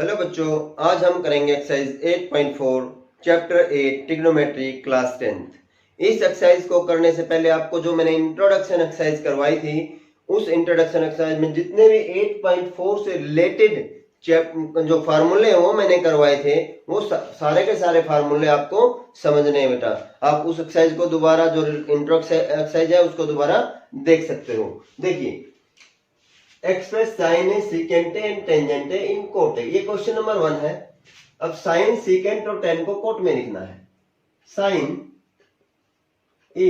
Hello बच्चों, आज हम करेंगे exercise 8.4 chapter 8 trigonometry class 10th। इस एक्सरसाइज को करने से पहले आपको जो मैंने इंट्रोडक्शन एक्सरसाइज करवाई थी, उस इंट्रोडक्शन एक्सरसाइज में जितने भी 8.4 से रिलेटेड जो फार्मूले हैं वो मैंने करवाए थे, वो सारे के सारे फार्मूले आपको समझने हैं बेटा। आप उस एक्सरसाइज को दोबारा, जो इंट्रोडक्शन एक्सरसाइज है, उसको दोबारा देख सकते हो। देखिए, express sine A secant A and tangent A in cot A, ये क्वेश्चन नंबर 1 है। अब साइन सीकेंट और टेन को कोट में लिखना है। साइन ए,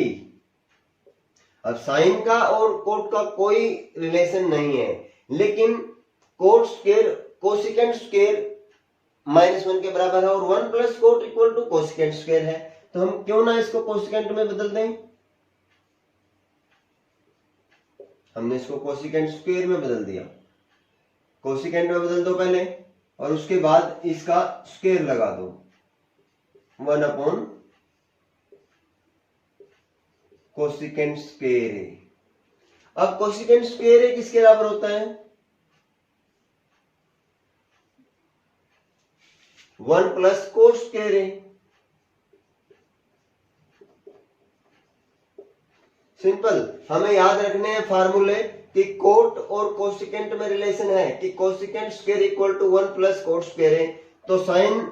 अब साइन का और कोट का कोई रिलेशन नहीं है, लेकिन कोट स्क्वायर कोसिकेंट स्क्वायर -1 के बराबर है और 1 plus cot equal to cosecant square है। तो हम क्यों ना इसको कोसिकेंट में बदल दें। हमने इसको कोसिकेंट स्क्वायर में बदल दिया। कोसिकेंट में बदल दो पहले, और उसके बाद इसका स्क्वायर लगा दो, 1 अपॉन कोसिकेंट स्क्वायर ए। अब कोसिकेंट स्क्वायर ए किसके बराबर होता है? 1 प्लस कोट स्क्वायर ए। सिंपल, हमें याद रखने हैं फार्मूले कि कोट और कोसिकेंट में रिलेशन है कि cosecant square equal to 1 plus cot square है। तो साइन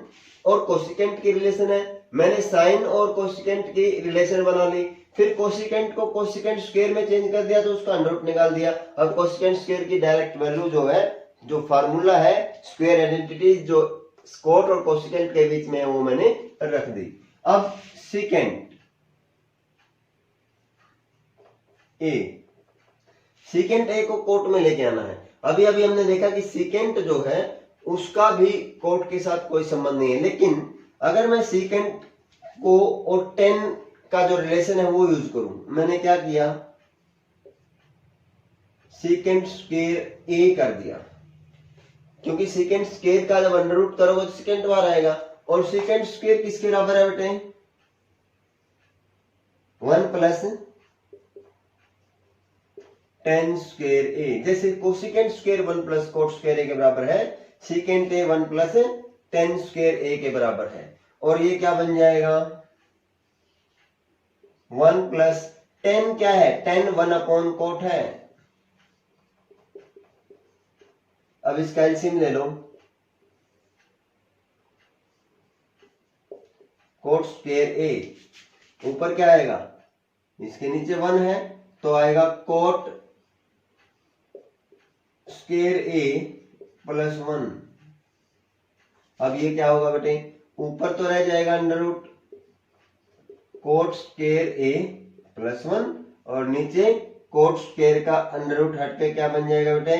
और कोसिकेंट की रिलेशन है, मैंने साइन और कोसिकेंट की रिलेशन बना ली, फिर कोसिकेंट को कोसिकेंट स्क्वायर में चेंज कर दिया तो उसका अंडर रूट निकाल दिया। अब कोसिकेंट स्क्वायर की डायरेक्ट वैल्यू जो है, जो फार्मूला है स्क्वायर आइडेंटिटी जो कोट और कोसिकेंट के बीच में है, वो मैंने रख दी। अब सीकेंट ए, सीकेंट ए को कोट में लेके आना है। अभी अभी हमने देखा कि सीकेंट जो है उसका भी कोट के साथ कोई संबंध नहीं है, लेकिन अगर मैं सीकेंट को और टेन का जो रिलेशन है वो यूज करूं, मैंने क्या किया, सीकेंट स्क्वायर ए कर दिया, क्योंकि सीकेंट स्क्वायर का जब अंडर रूट करोगे तो सीकेंट बाहर आएगा। और सीकेंट स्क्वायर किसके बराबर है बेटे? 1 प्लस टेन स्क्वायर ए। जैसे cosecant square 1 plus cot square A के बराबर है, secant A 1 plus tan square A के बराबर है। और ये क्या बन जाएगा? 1 प्लस टेन क्या है? टेन 1 अपॉन कोट है। अब इसका एलसीएम ले लो, कोट स्क्वायर ए ऊपर क्या आएगा, इसके नीचे 1 है तो आएगा कोट स्क्वायर ए प्लस 1। अब ये क्या होगा बेटे? ऊपर तो रह जाएगा under root coat square A plus 1, और नीचे कोट स्क्वायर का अंडर रूट हट के क्या बन जाएगा बेटे?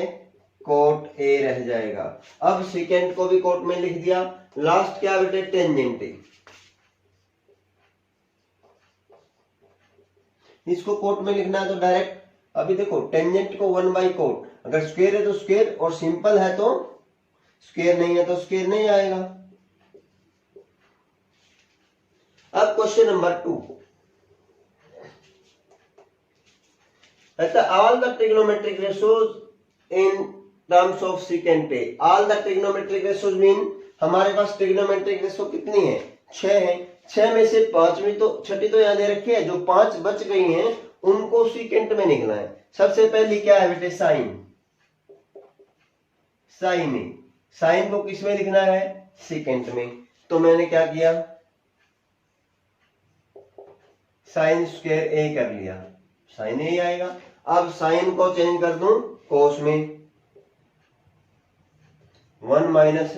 कोट ए रह जाएगा। अब सेकेंड को भी कोट में लिख दिया। लास्ट क्या बेटे? टेंजेंट ए। इसको कोट में लिखना है तो डायरेक्ट, अभी देखो टेंजेंट को 1 बाई कोट, अगर स्क्वायर है तो स्क्वायर, और सिंपल है तो स्क्वायर, नहीं है तो स्क्वायर नहीं आएगा। अब question number 2, all the trigonometric ratios in terms of secant A. All the trigonometric ratios mean हमारे पास ट्रिग्नोमेट्रिक रेशियो कितनी है? 6 है। 6 में से 5वीं तो छठी तो याद रखी है, जो 5 बच गई हैं उनको सेकेंट में लिखना है। सबसे पहली क्या है बेटे? साइन। साइन ए, साइन को किस में लिखना है? सेकेंट में। तो मैंने क्या किया, साइन स्क्वायर ए कर लिया, साइन ए आएगा। अब साइन को चेंज कर दूं कोस में, 1 माइनस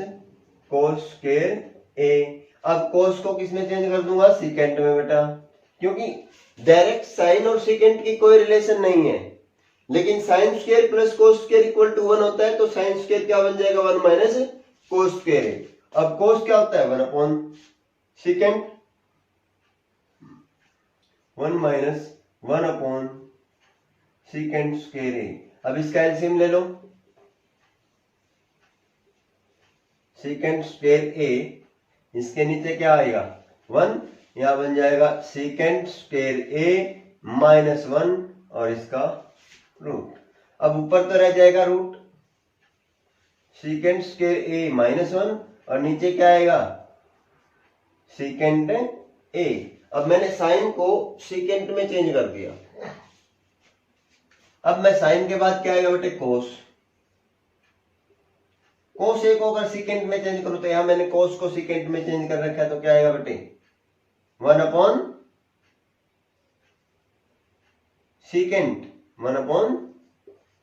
कोस स्क्वायर ए। अब कोस को किस में चेंज कर दूंगा? सेकेंट में बेटा, क्योंकि डायरेक्ट साइन और सेकेंट की कोई रिलेशन नहीं है, लेकिन sine square plus cos square equal to 1 होता है, तो साइन स्क्वायर क्या बन जाएगा? 1 माइनस कोस स्क्वायर ए। अब कोस क्या होता है? 1 upon secant, 1 minus 1 upon secant square A. अब इसका एलसीएम ले लो, सेकेंड स्क्वायर ए, इसके नीचे क्या आएगा? 1, यहां बन जाएगा सेकेंड स्क्वायर ए माइनस 1 और इसका रूट। अब ऊपर तो रह जाएगा रूट सीकेंट स्क्वायर ए -1 और नीचे क्या आएगा सीकेंट ए। अब मैंने साइन को सीकेंट में चेंज कर दिया। अब मैं साइन के बाद क्या आएगा बेटे कोस। कोस ए को अगर सीकेंट में चेंज करूं तो यहां मैंने कोस को सीकेंट में चेंज कर रखा है तो क्या आएगा बेटे 1 अपॉन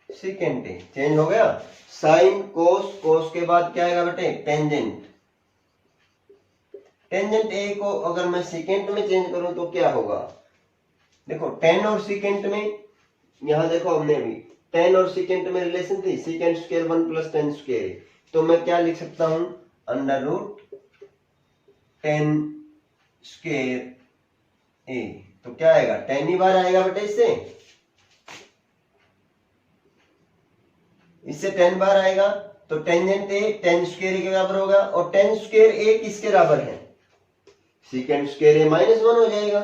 सीकेंट ए चेंज हो गया। साइन कोस, कोस के बाद क्या आएगा बेटे टेंजेंट। टेंजेंट ए को अगर मैं सीकेंट में चेंज करूं तो क्या होगा, देखो टेन और सीकेंट में, यहां देखो हमने भी टेन और सीकेंट में रिलेशन थी सीकेंट स्क्वायर 1 + टेन स्क्वायर, तो मैं क्या लिख सकता हूं √10 स्क्वायर ए। तो क्या आएगा 10 ही बार आएगा बेटे, इससे 10 बार आएगा तो टेंजेंट ए 10 स्क्वायर के बराबर होगा और 10 स्क्वायर ए किसके बराबर है सीकेंट स्क्वायर ए -1 हो जाएगा।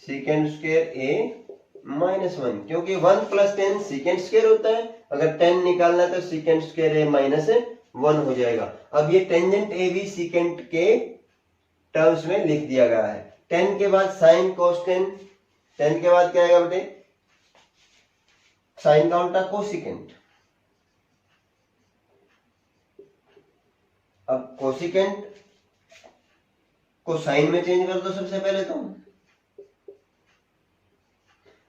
सीकेंट स्क्वायर ए -1 क्योंकि 1 + 10 सीकेंट स्क्वायर होता है, अगर 10 निकालना है तो सीकेंट स्क्वायर ए -1 हो जाएगा। अब ये टेंजेंट ए भी सीकेंट के टर्म्स में लिख दिया गया है। 10 के बाद साइन कोस 10 के बाद क्या आएगा बेटे साइन का उल्टा कोसिकेंट। अब कोसिकेंट को साइन में चेंज कर दो सबसे पहले तो।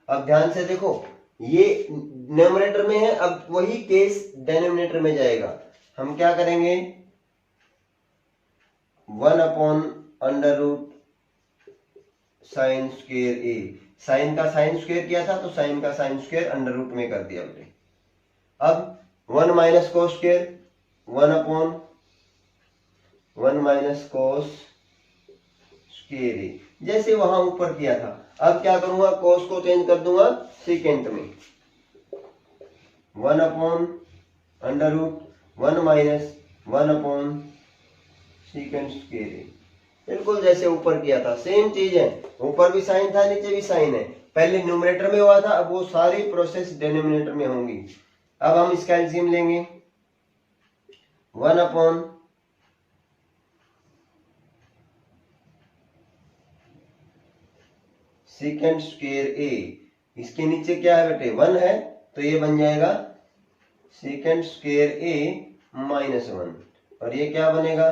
अब ध्यान से देखो ये न्यूमरेटर में है, अब वही केस डिनोमिनेटर में जाएगा। हम क्या करेंगे 1/√sin स्क्वायर ए। साइन का साइन स्क्वायर किया था तो साइन का साइन स्क्वायर अंडर रूट में कर दिया बेटे। अब 1 - cos square 1/1 - cos square A, जैसे वहां ऊपर किया था। अब क्या करूंगा cos को चेंज कर दूंगा सीकेंट में 1/√1 - 1 सीकेंट स्क्वायर ए, बिल्कुल जैसे ऊपर किया था सेम चीज है। ऊपर भी साइन था नीचे भी साइन है, पहले न्यूमरेटर में हुआ था, अब वो सारी प्रोसेस डिनोमिनेटर में होंगी। अब हम इसका एलसीएम लेंगे 1 सीकेंट स्क्वायर ए, इसके नीचे क्या है बेटे 1 है तो ये बन जाएगा सीकेंट स्क्वायर ए -1 और ये क्या बनेगा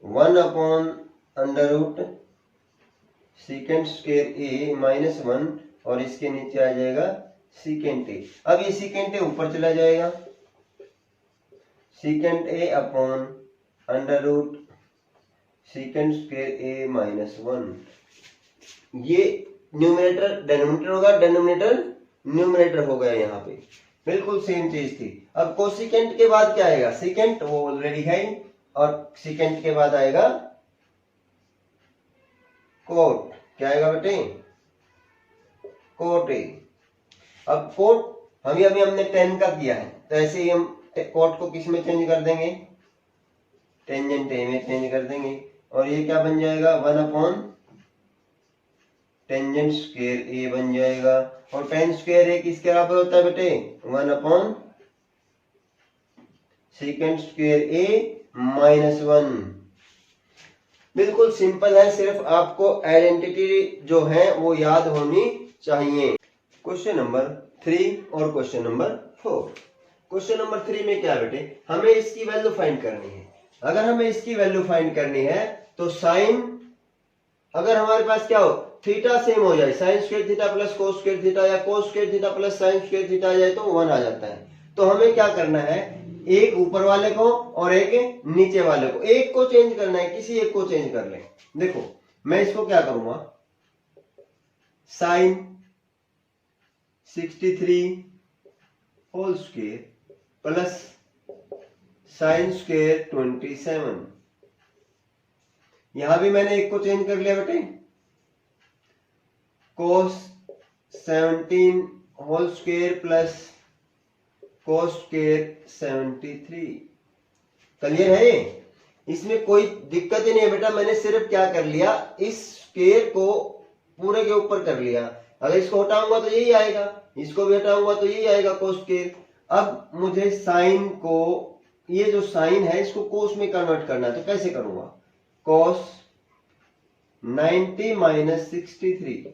1/√, सीकेंट स्क्वायर ए -1 और इसके नीचे आ जाएगा सीकेंट ए। अब ये सीकेंट ए ऊपर चला जाएगा, secant A upon √, secant square A -1। ये न्यूमरेटर डिनोमिनेटर होगा, डिनोमिनेटर न्यूमरेटर हो गया, यहाँ पे बिल्कुल सेम चीज थी। अब कोसिकेंट के बाद क्या आएगा सीकेंट, वो ऑलरेडी है, और सीकेंट के बाद आएगा कोट। क्या आएगा बेटे कोट ए। अब कोट अभी हमने 10 का किया है तो ऐसे ही हम कोट को किस में चेंज कर देंगे टेंजेंट ए में चेंज कर देंगे और ये क्या बन जाएगा 1 टेंजेंट स्क्वायर ए बन जाएगा। और टेन स्क्वायर ए किसके बराबर होता है बेटे 1 सीकेंट स्क्वायर ए -1। बिल्कुल सिंपल है, सिर्फ आपको आइडेंटिटी जो है वो याद होनी चाहिए। क्वेश्चन नंबर 3 और क्वेश्चन नंबर 4। क्वेश्चन नंबर 3 में क्या बेटे हमें इसकी वैल्यू फाइंड करनी है। अगर हमें इसकी वैल्यू फाइंड करनी है तो साइन, अगर हमारे पास क्या हो थीटा सेम हो जाए, sine square theta plus cos square theta या cos square theta plus sine square theta आ जाए तो 1 आ जाता है। तो हमें क्या करना है एक ऊपर वाले को और एक नीचे वाले को, एक को चेंज करना है, किसी एक को चेंज कर ले। देखो मैं इसको क्या करूंगा sine 63 whole square plus sine square 27, यहां भी मैंने एक को चेंज कर लिया बेटे cos 17 whole square plus cos square 73। Clear है, इसमें कोई दिक्कत ही नहीं है बेटा। मैंने सिर्फ क्या कर लिया इस स्क्वायर को पूरे के ऊपर कर लिया, अगर इसको हटाऊंगा तो यही आएगा, इसको भी हटाऊंगा तो यही आएगा कोस स्क्वायर। अब मुझे साइन को, ये जो साइन है इसको कोस में कन्वर्ट करना है, तो कैसे करूंगा? Cos 90 minus 63,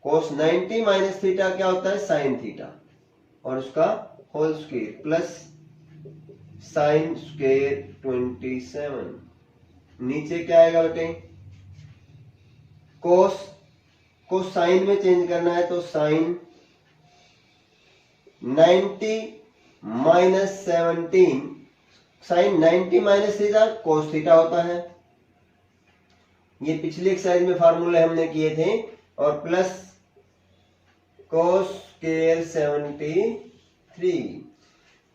cos 90 minus theta क्या होता है? साइन थीटा, और उसका whole square plus sine square 27। नीचे क्या आएगा बेटे? कोस को साइन में चेंज करना है तो sine 90 minus 17, sine 90 minus theta cos theta होता है। ये पिछली एक्सरसाइज में फार्मूले हमने किए थे। और प्लस कोस स्क्वायर 73।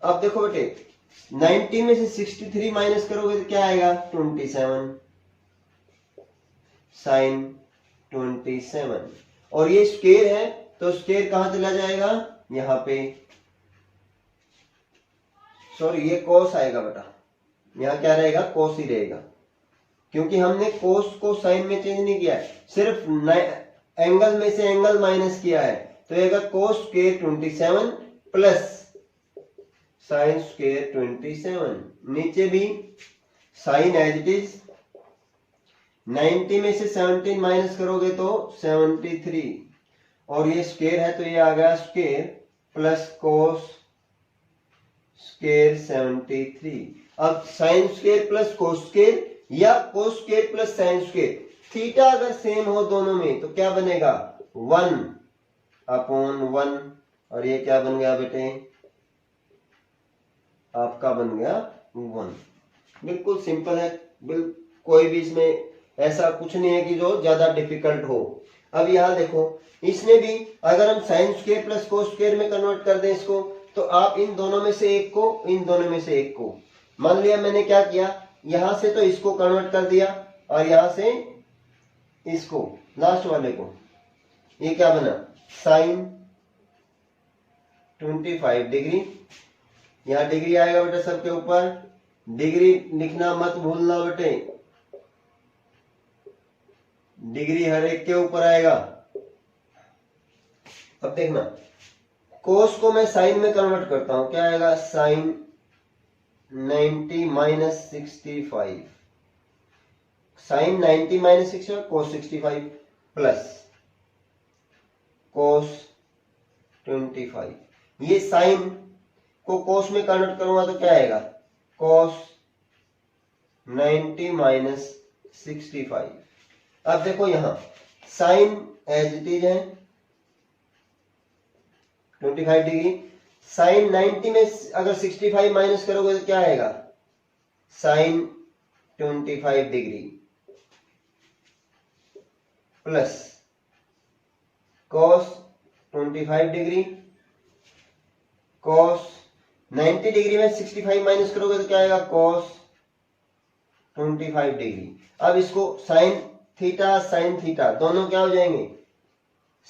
अब देखो बेटे 90 में से 63 माइनस करोगे तो क्या आएगा? 27 साइन 27। और ये स्क्वायर है तो स्क्वायर कहां चला जाएगा? यहां पे, सॉरी ये कोस आएगा बेटा, यहां क्या रहेगा? कोस ही रहेगा, क्योंकि हमने कोस को साइन में चेंज नहीं किया है, सिर्फ एंगल में से एंगल माइनस किया है। तो ये cos square 27 plus sine square 27। नीचे भी साइन एज इट इज, 90 में से 17 माइनस करोगे तो 73, और ये स्क्वायर है तो ये आ गया स्क्वायर प्लस कोस स्क्वायर 73। अब sine square plus cos square या cos square plus sine square, theta अगर सेम हो दोनों में तो क्या बनेगा? 1/1। और ये क्या बन गया बेटे? आपका बन गया 1। बिल्कुल सिंपल है, कोई भी इसमें ऐसा कुछ नहीं है कि जो ज्यादा डिफिकल्ट हो। अब यहां देखो, इसमें भी अगर हम sign square plus cos square में कन्वर्ट कर दें इसको, तो आप इन दोनों में से एक को, इन दोनों में से एक को, मान लिया मैंने क्या किया, यहां से तो इसको कन्वर्ट कर दिया और यहां से इसको, लास्ट वाले को, ये क्या बना? Sign 25 degree. यहां डिग्री आएगा बेटा सबके ऊपर, डिग्री लिखना मत भूलना बेटे, डिग्री हर एक के ऊपर आएगा। अब देखना, कोस को मैं साइन में कन्वर्ट करता हूं, क्या आएगा? साइन 90 माइनस 65, साइन 90 माइनस 65 कोस 65 प्लस कोस 25। ये साइन को कोस में कन्वर्ट करूंगा तो क्या आएगा? कोस 90 माइनस 65। अब देखो यहां साइन एज इट इज है 25 डिग्री, साइन 90 में अगर 65 माइनस करोगे तो क्या आएगा? Sine 25 degree plus cos 25 degree, cos 90 degree में 65 माइनस करोगे तो क्या आएगा? Cos 25 degree. अब इसको साइन थीटा साइन थीटा दोनों क्या हो जाएंगे?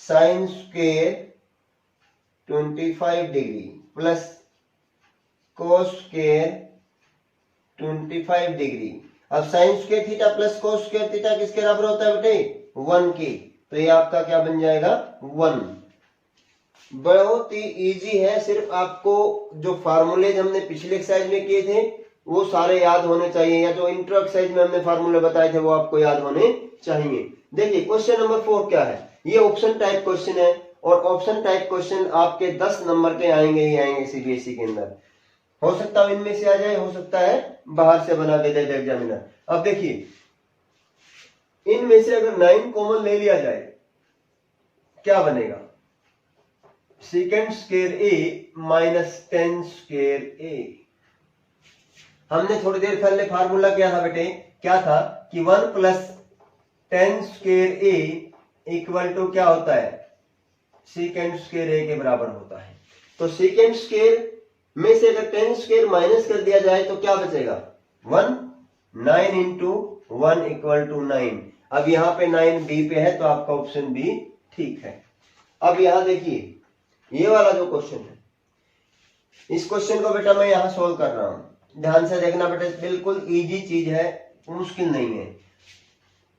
Sine square 25 degree plus cos square 25 degree. अब sine square theta plus cos square theta किसके बराबर होता है बेटे? 1 के। तो ये आपका क्या बन जाएगा? 1। बहुत ही इजी है, सिर्फ आपको जो फार्मूले हमने पिछले एक्सरसाइज में किए थे वो सारे याद होने चाहिए, या जो इंट्रो एक्सरसाइज में हमने फार्मूले बताए थे वो आपको याद होने चाहिए। देखिए क्वेश्चन नंबर 4 क्या है, ये ऑप्शन टाइप क्वेश्चन है, और ऑप्शन टाइप क्वेश्चन आपके 10 नंबर के आएंगे ही आएंगे सीबीएसई के अंदर। हो सकता है इनमें से आ जाए, हो सकता है बाहर से बना के दे एग्जामिनर। अब देखिए इनमें से अगर 9 कॉमन ले लिया जाए क्या बनेगा? Second square A minus 10 square ए। हमने थोड़ी देर पहले फार्मूला क्या था बेटे? क्या था कि 1 plus 10 square A equal to क्या होता है? सेकेंड स्क्वायर ए के बराबर होता है। तो सेकेंड स्क्वायर में से अगर 10 स्क्वायर माइनस कर दिया जाए तो क्या बचेगा? 1। 9 इंटू 1 इक्वल टू 9। अब यहां पे 9 बी पे है तो आपका ऑप्शन बी ठीक है। अब यहां देखिए ये वाला जो क्वेश्चन है, इस क्वेश्चन को बेटा मैं यहां सोल्व कर रहा हूं, ध्यान से देखना बेटा, बिल्कुल इजी चीज है, मुश्किल नहीं है।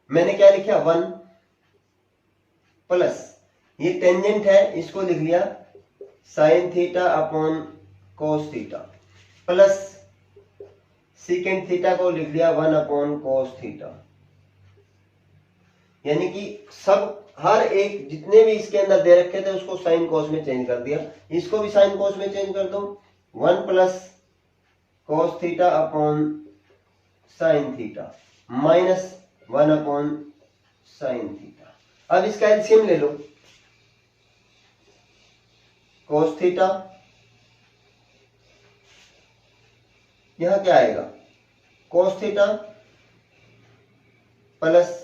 मैंने क्या लिखा? 1 प्लस ये टेंजेंट है, इसको लिख लिया sine theta upon cos theta, plus secant theta को लिख लिया 1 अपॉन कोस थीटा। यानी कि सब हर एक जितने भी इसके अंदर दे रखे थे उसको साइन कोस में चेंज कर दिया, इसको भी साइन कोस में चेंज कर दो। 1 plus cos theta upon sine theta minus 1 upon sine theta. अब इसका एलसीएम ले लो, कोस थीटा, यहां क्या आएगा कोस थीटा प्लस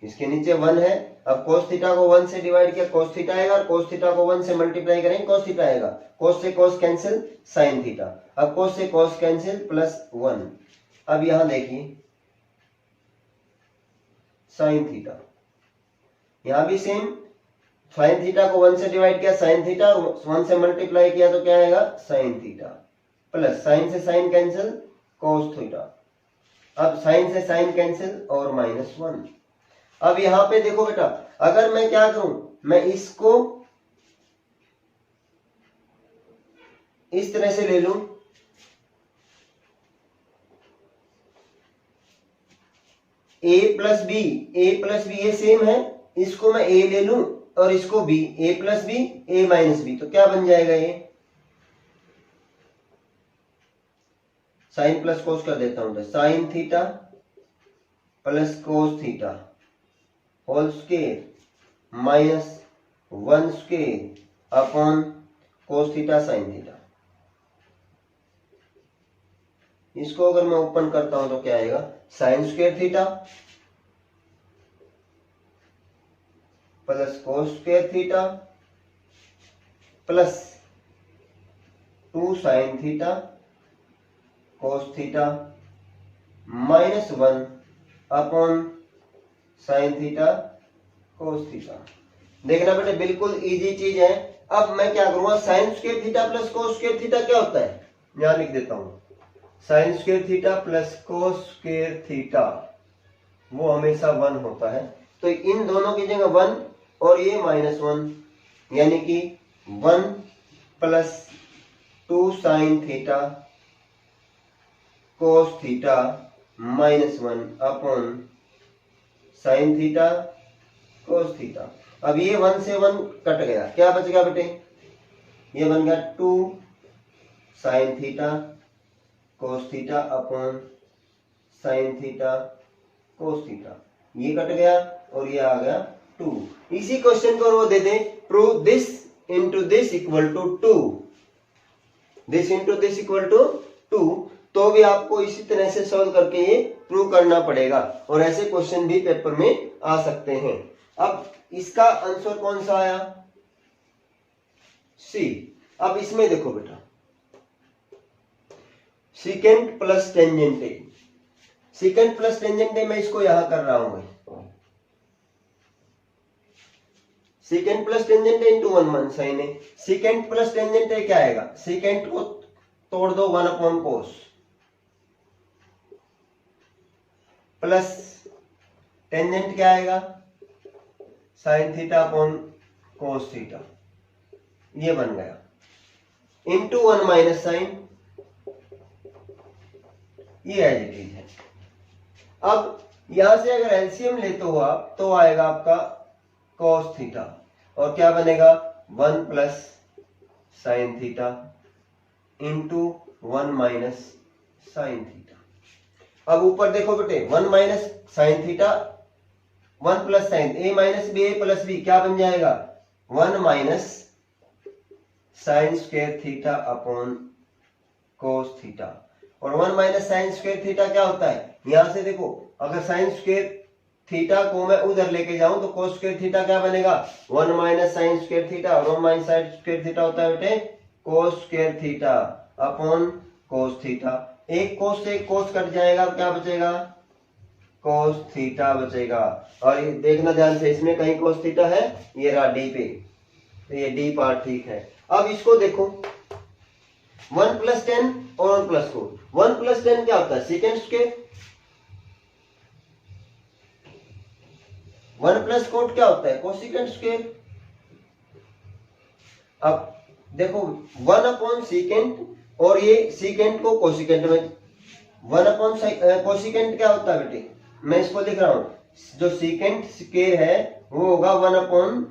इसके नीचे 1 है। अब कोस थीटा को 1 से डिवाइड किया कोस थीटा आएगा, और कोस थीटा को 1 से मल्टीप्लाई करेंगे कोस थीटा आएगा। कोस से कोस कैंसिल साइन थीटा, अब कोस से कोस कैंसिल प्लस 1। अब यहां देखिए साइन थीटा, यहां भी सेम, साइन थीटा को 1 से डिवाइड किया साइन थीटा, 1 से मल्टीप्लाई किया तो क्या आएगा साइन थीटा, प्लस साइन से साइन कैंसिल कोस थीटा, अब साइन से साइन कैंसिल और माइनस 1। अब यहां पे देखो बेटा, अगर मैं क्या करूं, मैं इसको इस तरह से ले लूं, a plus B, A plus B ये सेम है, इसको मैं a ले लूं और इसको b, a plus B A minus B, तो क्या बन जाएगा ये साइन प्लस कोस कर देता हूं, तो sine theta plus cos theta whole square minus 1 square upon cos theta sine theta. इसको अगर मैं ओपन करता हूं तो क्या आएगा sine square theta plus cos square theta plus 2 sine theta cos theta minus 1 upon sine theta cos theta. देखना बेटे बिल्कुल इजी चीज है। अब मैं क्या करूंगा, sign square theta plus cos square theta क्या होता है, यहां लिख देता हूं, sign square theta plus cos square theta वो हमेशा 1 होता है, तो इन दोनों की जगह 1 और ये माइनस 1, यानी कि 1 plus 2 sine theta cos theta minus 1 upon sine theta cos theta. अब ये 1 से 1 कट गया, क्या बच गया बेटे, ये बन गया 2 sine theta cos theta upon sine theta cos theta, ये कट गया और ये आ गया 2। इसी क्वेश्चन को वो दे दे, prove this into this equal to 2, this into this equal to 2, तो भी आपको इसी तरह से सॉल्व करके ये प्रूव करना पड़ेगा, और ऐसे क्वेश्चन भी पेपर में आ सकते हैं। अब इसका आंसर कौन सा आया, सी। अब इसमें देखो बेटा, secant plus tangent A, secant plus tangent A मैं इसको यहां कर रहा हूं, secant plus tangent A into 1 sine A. Secant plus tangent A क्या आएगा, सीकेंट को तोड़ दो 1 अपॉन कोस प्लस टेंजेंट क्या आएगा sine theta upon cos theta, ये बन गया इंटू 1 माइनस साइन, ये एज इट इज है। अब यहां से अगर एलसीएम लेते हो आप तो आएगा आपका कोस थीटा, और क्या बनेगा 1 plus sine theta into 1 minus sine theta. अब ऊपर देखो बेटे 1 minus sine theta 1 plus sine A minus B A plus B, क्या बन जाएगा 1 minus sine square theta upon cos theta, और 1 माइनस साइन स्क्वायर थीटा क्या होता है, यहां से देखो अगर साइन स्क्वायर थीटा को मैं उधर लेके जाऊं तो कोस स्क्वायर थीटा क्या बनेगा 1 माइनस साइन स्क्वायर थीटा, और 1 माइनस साइन स्क्वायर थीटा होता है बेटे कोस square theta upon cos theta. एक कोस से एक कोस कट जाएगा, क्या बचेगा कोस थीटा बचेगा। और ये देखना ध्यान से, इसमें कहीं कोस थीटा है, ये रहा डी पे, तो ये डी पार्ट ठीक है। अब इसको देखो 1 प्लस 10 और 1 प्लस 4, 1 प्लस 10 क्या होता है second square, one plus coat क्या होता है, कोसिकेंट स्क्वायर। अब देखो वन अपॉन सीकेंट, और ये सीकेंट को कोसिकेंट में, वन अपॉन कोसिकेंट क्या होता है बेटे, मैं इसको लिख रहा हूं, जो सीकेंट स्क्वायर है वो होगा one upon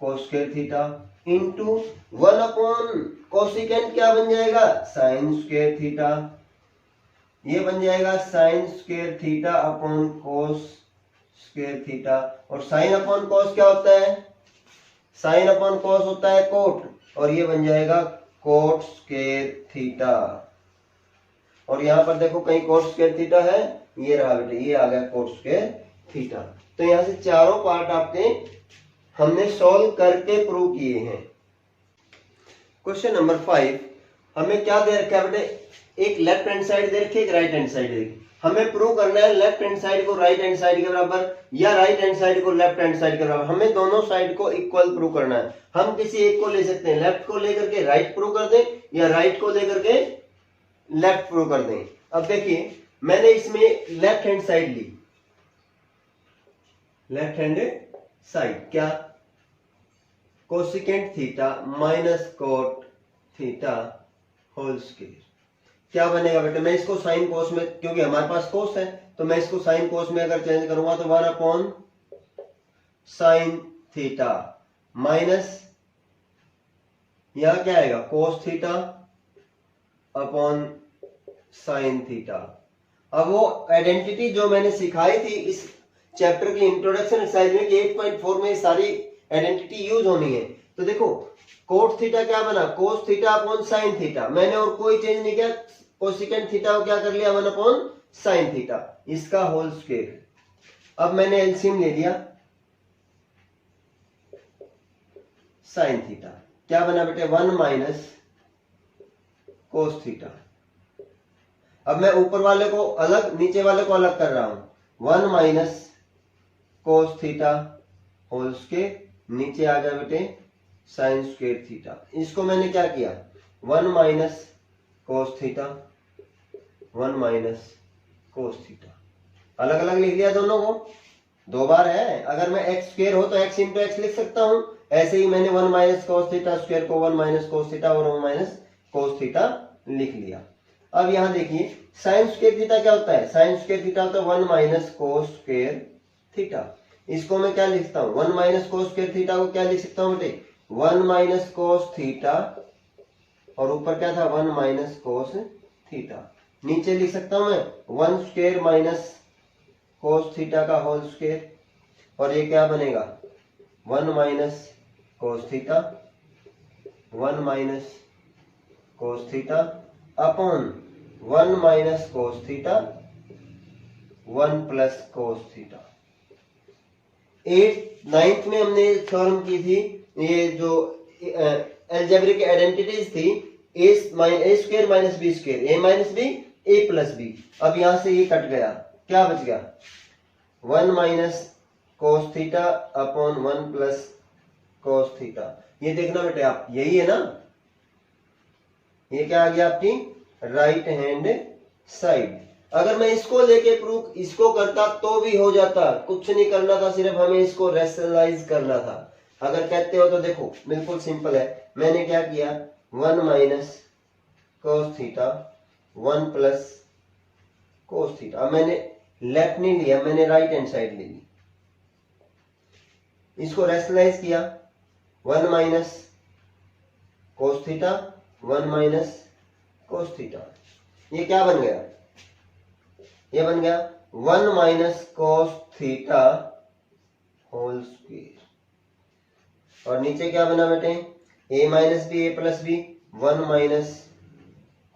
cos square theta into one upon cosecant क्या बन जाएगा, साइन स्क्वायर थीटा। ये बन जाएगा sign square theta upon cos square theta. और साइन अपॉन कोस क्या होता है, साइन अपॉन कोस होता है कोट, और ये बन जाएगा कोट स्क्वायर थीटा। और यहां पर देखो कहीं कोट स्क्वायर थीटा है, ये रहा बेटे, ये आ गया कोट स्क्वायर थीटा। तो यहां से चारों पार्ट आपके हमने सॉल्व करके प्रूव किए हैं। क्वेश्चन नंबर 5, हमें क्या दे रखा है बेटे, एक लेफ्ट हैंड साइड दे रखी है, एक राइट हैंड साइड दे रखी है। हमें प्रूव करना है लेफ्ट हैंड साइड को राइट हैंड साइड के बराबर या राइट हैंड साइड को लेफ्ट हैंड साइड के बराबर। हमें दोनों साइड को इक्वल प्रूव करना है। हम किसी एक को ले सकते हैं, लेफ्ट को लेकर के राइट प्रूव कर दें, या राइट को लेकर के लेफ्ट प्रूव कर दें। अब देखिए मैंने इसमें लेफ्ट हैंड साइड ली, लेफ्ट हैंड साइड क्या, cosecant theta minus cot theta whole square. क्या बनेगा बेटे, मैं इसको साइन कोस में, क्योंकि हमारे पास कोस है तो मैं इसको साइन कोस में अगर चेंज करूंगा तो one upon sine theta minus, यहां क्या आएगा कोस थीटा अपॉन साइन थीटा। अब वो आइडेंटिटी जो मैंने सिखाई थी इस चैप्टर की इंट्रोडक्शन एक्सरसाइज में कि 8.4 में सारी आइडेंटिटी यूज होनी है। तो देखो कोट थीटा क्या बना, कोस थीटा अपॉन साइन थीटा। मैंने और कोई चेंज नहीं किया, कोसिकेंट थीटा को क्या कर लिया, वन अपॉन साइन थीटा, इसका होल स्क्वायर। अब मैंने एलसीएम ले लिया, साइन थीटा क्या बना बेटे, वन माइनस कोस थीटा। अब मैं ऊपर वाले को अलग, नीचे वाले को अलग कर रहा हूं, one minus cos theta whole square, नीचे आ गया बेटे साइन स्क्वायर थीटा। इसको मैंने क्या किया, one minus cos theta, one minus cos theta, अलग अलग लिख लिया दोनों को, दो बार है। अगर मैं एक्स स्क्वायर हो तो एक्स इंटू एक्स लिख सकता हूं, ऐसे ही मैंने one minus cos theta square को वन माइनस कोस थीटा और वन माइनस कोस थीटा लिख लिया। अब यहां देखिए साइन स्क्वायर थीटा क्या होता है, साइन स्क्वायर थीटा होता है one minus cos square theta. इसको मैं क्या लिखता हूं, one minus cos square theta को क्या लिख सकता हूं बेटे, वन माइनस कोस थीटा, और ऊपर क्या था वन माइनस कोस थीटा। नीचे लिख सकता हूं मैं one square minus cos theta का होल स्क्वायर, और ये क्या बनेगा one minus cos theta, one minus cos theta upon one minus cos theta, one plus cos theta. 9th में हमने थ्योरम की थी, ये जो अलजेब्रिक आइडेंटिटीज थी, ए square minus B square, A minus B A plus B. अब यहां से ये कट गया, क्या बच गया, one minus cos theta upon one plus cos theta. ये देखना बेटे आप, यही है ना, ये क्या आ गया आपकी राइट हैंड साइड। अगर मैं इसको लेके प्रूफ इसको करता तो भी हो जाता, कुछ नहीं करना था, सिर्फ हमें इसको रैशनलाइज करना था। अगर कहते हो तो देखो बिल्कुल सिंपल है, मैंने क्या किया, one minus cos theta one plus cos theta. अब मैंने लेफ्ट नहीं लिया, मैंने राइट हैंड साइड ले ली, इसको रैशनलाइज किया, one minus cos theta one minus cos theta. ये क्या बन गया, ये बन गया one minus cos theta whole square, और नीचे क्या बना बेटे, A minus B A plus B, one minus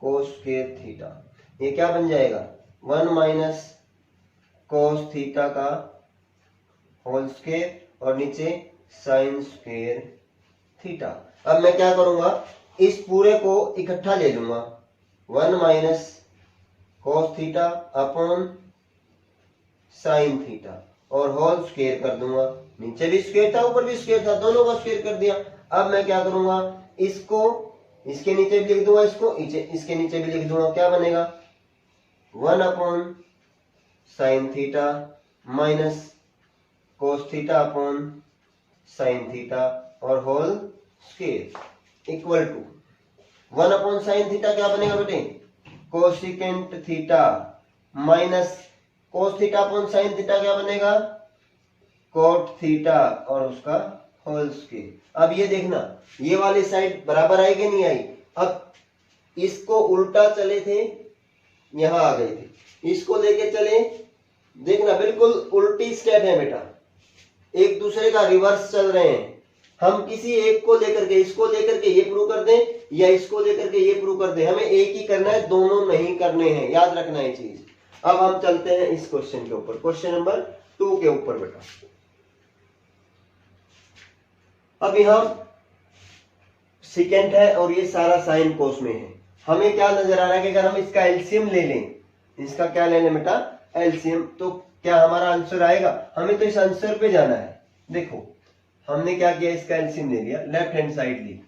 cos square theta. ये क्या बन जाएगा, वन माइनस कोस थीटा का होल स्क्वायर, और नीचे साइन स्क्वायर थीटा। अब मैं क्या करूंगा, इस पूरे को इकट्ठा ले लूंगा, one minus cos theta upon sine theta, और होल स्क्वायर कर दूंगा, नीचे भी स्क्वायर था ऊपर भी स्क्वायर था, दोनों का स्क्वायर कर दिया। अब मैं क्या करूंगा, इसको इसके नीचे भी लिख दूंगा, इसको इसके नीचे भी लिख दूंगा, क्या बनेगा, one upon sine theta minus cos theta upon sine theta और whole square equal to 1 upon sine theta क्या बनेगा बेटे, cosecant theta minus cos theta upon sine theta क्या बनेगा, कोट थीटा और उसका होल स्क्वायर। अब ये देखना ये वाली साइड बराबर आई कि नहीं आई। अब इसको उल्टा चले थे, यहां आ गए थे, इसको लेके चले, देखना बिल्कुल उल्टी स्टेप है बेटा, एक दूसरे का रिवर्स चल रहे हैं। हम किसी एक को लेकर के इसको लेकर के ये प्रूव कर दें या इसको लेकर के ये प्रूव कर दें, हमें एक ही करना है, दोनों नहीं करने हैं, याद रखना है चीज। अब हम चलते हैं इस क्वेश्चन के ऊपर, क्वेश्चन नंबर 2 के ऊपर बेटा। अब यहां सेकेंड है और ये सारा साइन कोस में है। हमें क्या नजर आ रहा है कि अगर हम इसका एलसीएम ले लें, इसका क्या ले लें बेटा, एलसीएम, तो क्या हमारा आंसर आएगा। हमें तो इस आंसर पे जाना है। देखो हमने क्या किया, इसका एलसीएम ले लिया, लेफ्ट हैंड साइड ली,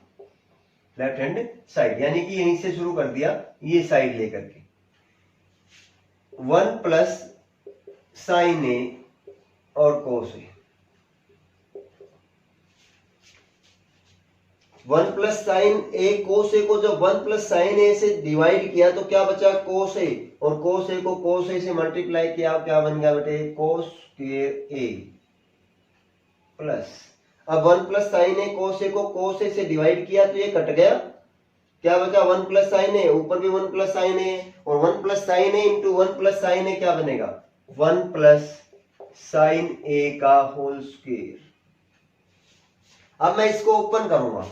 लेफ्ट हैंड साइड यानी कि यहीं से शुरू कर दिया, ये साइड लेकर के 1 प्लस साइन ए और कोस A, 1 plus sine A cos ए को जब 1 प्लस साइन ए से डिवाइड किया तो क्या बचा, कोस ए, और कोस ए को कोस ए से मल्टीप्लाई किया, क्या बन गया बेटे, कोस स्क्वायर ए प्लस, अब 1 प्लस साइन ए कोस ए को कोस ए से डिवाइड किया तो ये कट गया, क्या बचा 1 प्लस साइन ए, ऊपर भी 1 प्लस साइन ए, और 1 प्लस साइन ए इंटू 1 प्लस साइन ए क्या बनेगा, 1 प्लस साइन ए का होल स्क्वायर। अब मैं इसको ओपन करूंगा,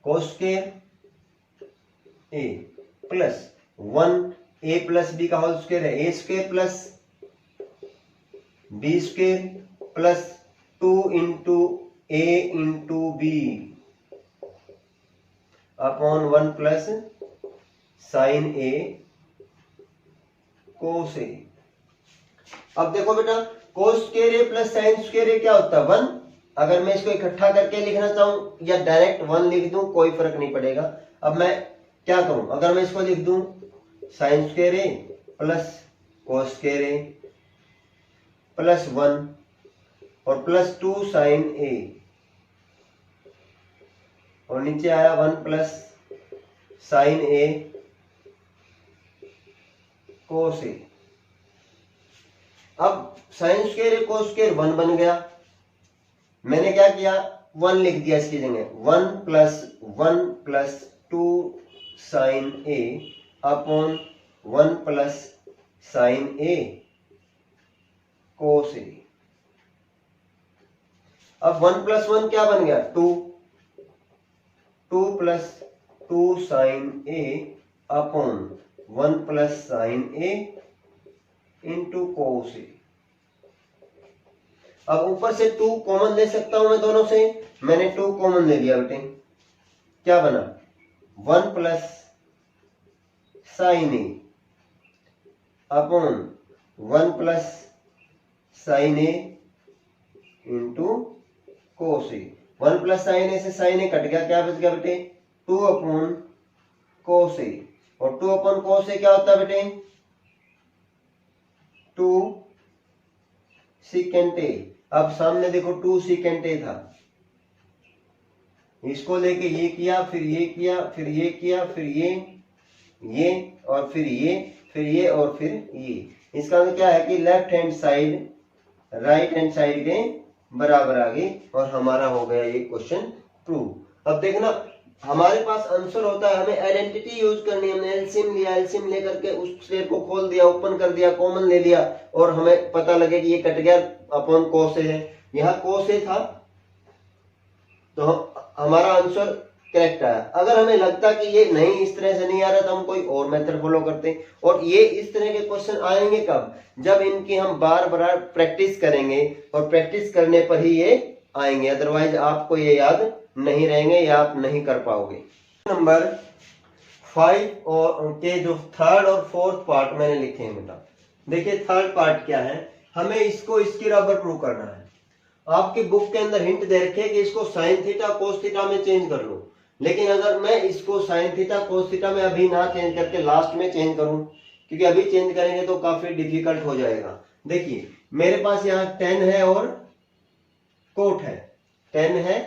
cos square A plus 1 A plus B का होल स्क्वायर है, A square plus B square plus 2 into A into B upon 1 plus sine A cos A. अब देखो बेटा cos square A plus sine square A क्या होता है, 1। अगर मैं इसको इकट्ठा करके लिखना चाहूं या डायरेक्ट 1 लिख दूं कोई फर्क नहीं पड़ेगा। अब मैं क्या करूं, अगर मैं इसको लिख दूं sign square A plus cos square A plus 1 और प्लस 2 साइन ए, और नीचे आया 1 plus sine A cos A. अब sine square A cos square 1 बन गया, मैंने क्या किया 1 लिख दिया इसकी जगह, 1 plus 2 sign A upon 1 plus sine A cos A. अब 1 प्लस 1 क्या बन गया 2 plus 2 sign A upon 1 plus sine A into cos A. अब ऊपर से 2 कॉमन ले सकता हूं मैं दोनों से, मैंने 2 कॉमन ले लिया बेटे, क्या बना 1 plus sine A upon 1 plus sine A into cos A. 1 plus sine ए से साइन ए कट गया, क्या बच गया बेटे 2 अपॉन कोस ए, और 2 अपॉन कोस ए क्या होता है बेटे 2 सीकेंट ए। अब सामने देखो 2 सीकेंट ए था, इसको लेके ये किया, फिर ये किया, फिर ये किया, फिर ये और फिर ये और फिर ये। इसका मतलब क्या है कि left hand side right hand side के बराबर आ गई और हमारा हो गया ये क्वेश्चन प्रूव। अब देखना हमारे पास आंसर होता है, हमें आइडेंटिटी यूज करनी है। हमने एलसीएम लिया, एलसीएम लेकर के उस स्क्वायर को खोल दिया, ओपन कर दिया, कॉमन ले लिया और हमें पता लगे कि ये कट गया अपॉन कोस ए है, यहाँ कोस ए था तो हमारा आंसर करेक्ट आया। अगर हमें लगता कि ये नहीं इस तरह से नहीं आ रहा तो हम कोई और मेथड फॉलो करते हैं। और ये इस तरह के क्वेश्चन आएंगे कब, जब इनकी हम बार बार प्रैक्टिस करेंगे और प्रैक्टिस करने पर ही ये आएंगे, अदरवाइज आपको ये याद नहीं रहेंगे या आप नहीं कर पाओगे। नंबर 5 और के जो थर्ड और फोर्थ पार्ट मैंने लिखे हैं बेटा, देखिए थर्ड पार्ट क्या है, हमें इसको इसके बराबर प्रूव करना है। आपकी बुक के अंदर हिंट दे रखे कि इसको साइन थीटा कोस थीटा में चेंज कर लो, लेकिन अगर मैं इसको साइन थीटा कोस थीटा में अभी ना चेंज करके लास्ट में चेंज करूं, क्योंकि अभी चेंज करेंगे तो काफी डिफिकल्ट हो जाएगा। देखिए मेरे पास यहाँ 10 है और कोट है, टेन है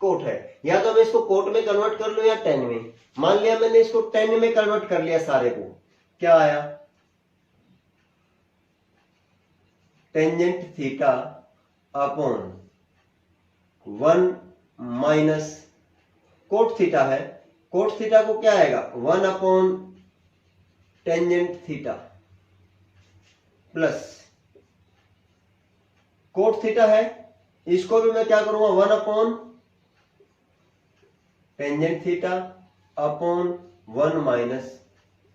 कोट है। या तो मैं इसको कोट में कन्वर्ट कर लूं या टेन में। मान लिया मैंने इसको टेन में कन्वर्ट कर लिया सारे को, क्या आया, tangent theta upon 1 minus cot theta है, कोट थीटा को क्या आएगा 1 upon tangent theta plus cot theta है, इसको भी मैं क्या करूंगा 1 upon tangent theta upon 1 minus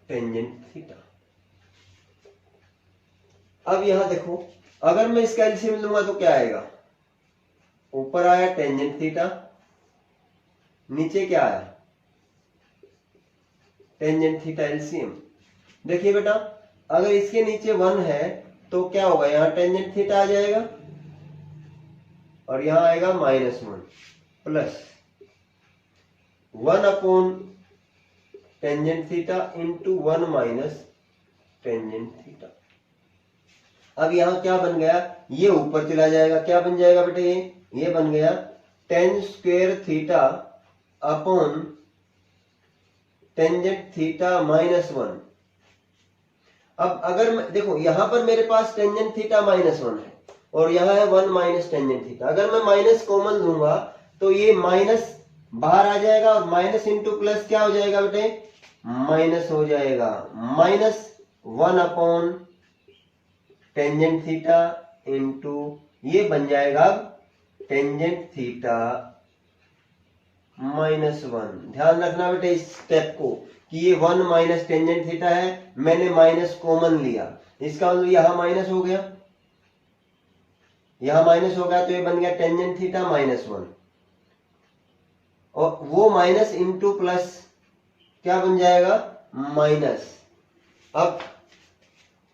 tangent theta. अब यहां देखो, अगर मैं इसका एलसीएम लूंगा तो क्या आएगा, ऊपर आया टेंजेंट थीटा, नीचे क्या आया टेंजेंट थीटा एलसीएम। देखिए बेटा, अगर इसके नीचे 1 है तो क्या होगा, यहां टेंजेंट थीटा आ जाएगा और यहां आएगा -1 plus 1 upon tangent theta into 1 minus tangent theta. अब यहां क्या बन गया, ये ऊपर चला जाएगा, क्या बन जाएगा बेटे, ये बन गया ten square theta upon tangent theta -1। अब अगर मैं देखो, यहां पर मेरे पास टेंजेंट थीटा -1 है और यहां है 1 माइनस टेंजेंट थीटा। अगर मैं माइनस कॉमन लूंगा तो ये माइनस बाहर आ जाएगा और माइनस इंटू प्लस क्या हो जाएगा बेटे, माइनस हो जाएगा, -1 अपॉन टेंजेंट थीटा इंटू ये बन जाएगा टेंजेंट थीटा -1। ध्यान रखना बेटे इस स्टेप को कि ये 1 माइनस टेंजेंट थीटा है, मैंने माइनस कॉमन लिया, इसका मतलब यहां माइनस हो गया, यहां माइनस हो गया तो ये बन गया टेंजेंट थीटा -1 और वो माइनस इंटू प्लस क्या बन जाएगा माइनस। अब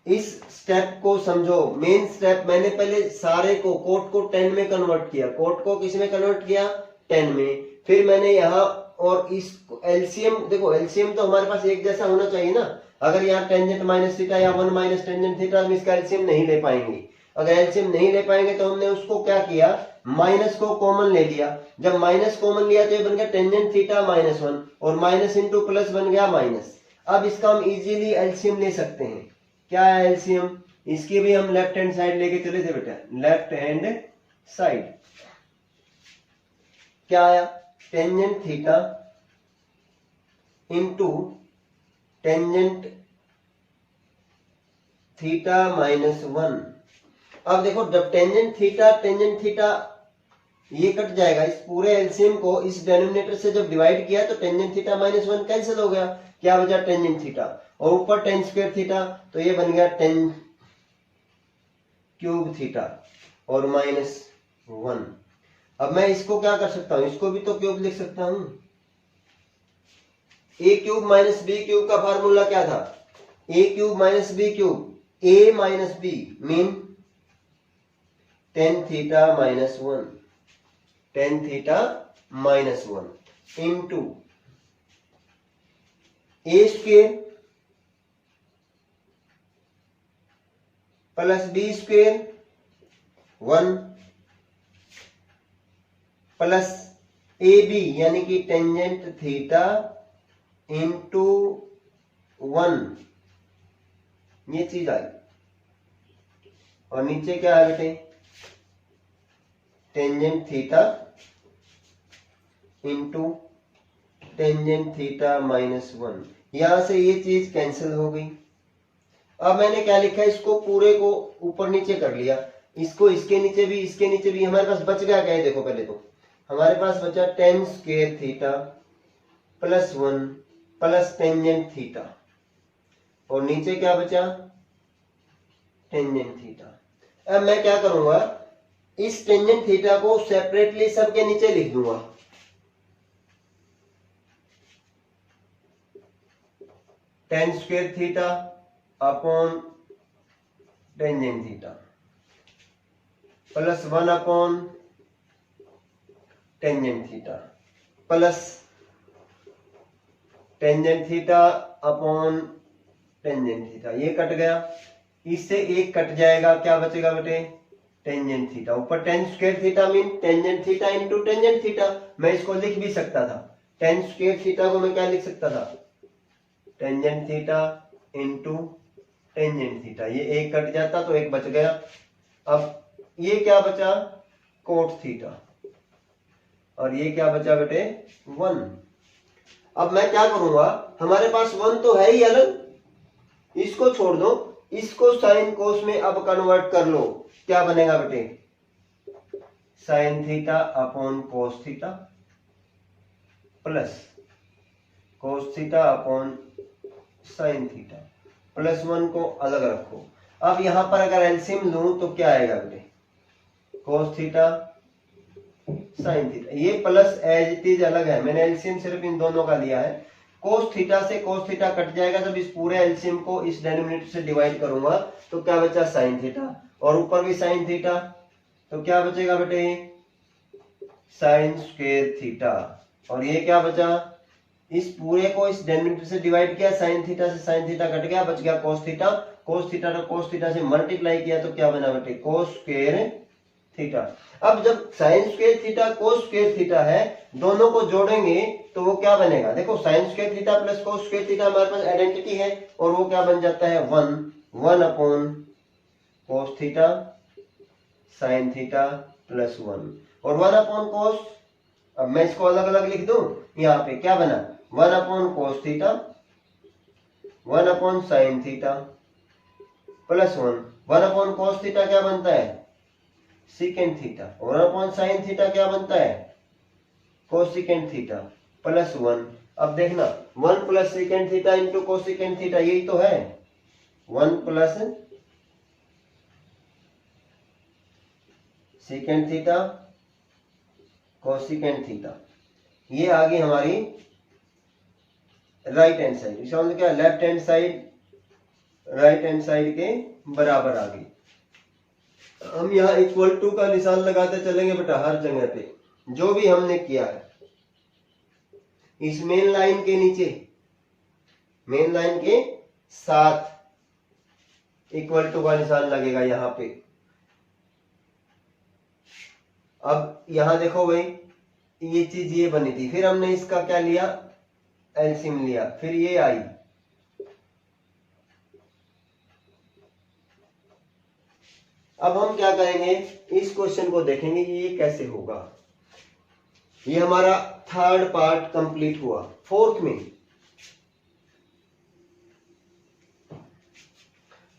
इस स्टेप को समझो, मेन स्टेप मैंने पहले सारे को कोट को 10 में कन्वर्ट किया, कोट को किस में कन्वर्ट किया 10 में, फिर मैंने यहां और इस एलसीएम, देखो एलसीएम तो हमारे पास एक जैसा होना चाहिए ना। अगर यहाँ टेंजेंट माइनस थीटा या 1 माइनस टेंजेंट थीटा, हम इसका एलसीएम नहीं ले पाएंगे। अगर एलसीएम नहीं ले पाएंगे तो हमने उसको क्या किया, माइनस को कॉमन ले लिया। जब माइनस कॉमन लिया तो ये बन गया टेंजेंट थीटा -1 और माइनस इंटू प्लस बन गया माइनस। अब इसका हम इजीली एलसीएम ले सकते हैं। क्या है एलसीएम, इसकी भी हम लेफ्ट हैंड साइड लेके चले थे बेटा, लेफ्ट हैंड साइड क्या आया, tangent theta into tangent theta -1। अब देखो, जब टेंजेंट थीटा ये कट जाएगा, इस पूरे एलसीएम को इस डेनोमिनेटर से जब डिवाइड किया तो टेंजेंट थीटा -1 कैंसिल हो गया, क्या बचा टेंजेंट थीटा और ऊपर टेन स्क्वायर थीटा, तो ये बन गया 10 क्यूब थीटा और -1। अब मैं इसको क्या कर सकता हूं, इसको भी तो क्यूब लिख सकता हूं। a cube minus B cube का फार्मूला क्या था, a cube minus B cube, a minus B mean tan theta -1, tan theta -1 into a square plus B square 1 plus A B यानी कि टेंजेंट थीटा इंटू 1, ये चीज आई और नीचे क्या है बेटे, tangent theta into tangent theta -1। यहां से ये चीज कैंसिल हो गई। अब मैंने क्या लिखा है, इसको पूरे को ऊपर नीचे कर लिया, इसको इसके नीचे भी, इसके नीचे भी। हमारे पास बच गया क्या है, देखो पहले तो हमारे पास बचा tan square theta +1 plus tangent theta और नीचे क्या बचा टेंजेंट थीटा। अब मैं क्या करूंगा, इस टेंजेंट थीटा को सेपरेटली सबके नीचे लिख दूंगा। Ten square theta upon tangent theta plus 1 upon tangent theta plus tangent theta upon tangent theta. ये कट गया, इससे एक कट जाएगा, क्या बचेगा बेटे टेंजेंट थीटा। ऊपर ten square theta mean tangent theta into tangent theta. मैं इसको लिख भी सकता था, टेन स्क्वायर थीटा को मैं क्या लिख सकता था, tangent theta into tangent theta. ये एक कट जाता तो एक बच गया। अब ये क्या बचा, कोट थीटा, और ये क्या बचा बेटे, 1। अब मैं क्या करूंगा, हमारे पास 1 तो है ही अलग, इसको छोड़ दो, इसको साइन कोस में अब कन्वर्ट कर लो। क्या बनेगा बेटे, sine theta upon cos theta plus cos theta upon sine theta plus 1 को अलग रखो। अब यहां पर अगर एलसीएम लूं तो क्या आएगा बेटे, कोस थीटा साइन थीटा। ये प्लस एज इट इज अलग है, मैंने एलसीएम सिर्फ इन दोनों का लिया है। कोस थीटा से कोस थीटा कट जाएगा, जब इस पूरे एलसीएम को इस डिनोमिनेटर से डिवाइड करूंगा तो क्या बचा, साइन थीटा, और ऊपर भी साइन थीटा, तो क्या बचेगा बेटे, साइन स्क्वायर थीटा। और ये क्या बचा, इस पूरे को इस डिनोमिनेटर से डिवाइड किया, साइन थीटा से साइन थीटा कट गया, बच गया कोस थीटा। कोस थीटा को कोस थीटा से मल्टीप्लाई किया तो क्या बना बेटे, कोस स्क्वायर थीटा। अब जब sign square theta cos square theta है, दोनों को जोड़ेंगे तो वो क्या बनेगा, देखो sign square theta plus cos square theta हमारे पास आइडेंटिटी है, और वो क्या बन जाता है, 1 upon cos theta sine theta plus 1, और 1 अपॉन कोस। अब मैं इसको अलग अलग लिख दूं, यहाँ पे क्या बना, 1 upon cos theta 1 upon sine theta plus 1 upon cos theta क्या बनता है, सीकेंट थीटा, और 1 अपॉन साइन थीटा क्या बनता है, कोसिकेंट थीटा प्लस 1। अब देखना 1 plus secant theta into cosecant theta, यही तो है, 1 plus secant theta cosecant theta. ये आ गई हमारी राइट हैंड साइड, इसका मतलब क्या, left hand side right hand side के बराबर आ गई। हम यहाँ इक्वल टू का निशान लगाते चलेंगे बेटा हर जगह पे, जो भी हमने किया है। इस मेन लाइन के नीचे, मेन लाइन के साथ इक्वल टू का निशान लगेगा यहाँ पे। अब यहां देखो भाई, ये चीज ये बनी थी, फिर हमने इसका क्या लिया, एलसीएम लिया, फिर ये आई। अब हम क्या करेंगे, इस क्वेश्चन को देखेंगे कि ये कैसे होगा। ये हमारा थर्ड पार्ट कंप्लीट हुआ। फोर्थ में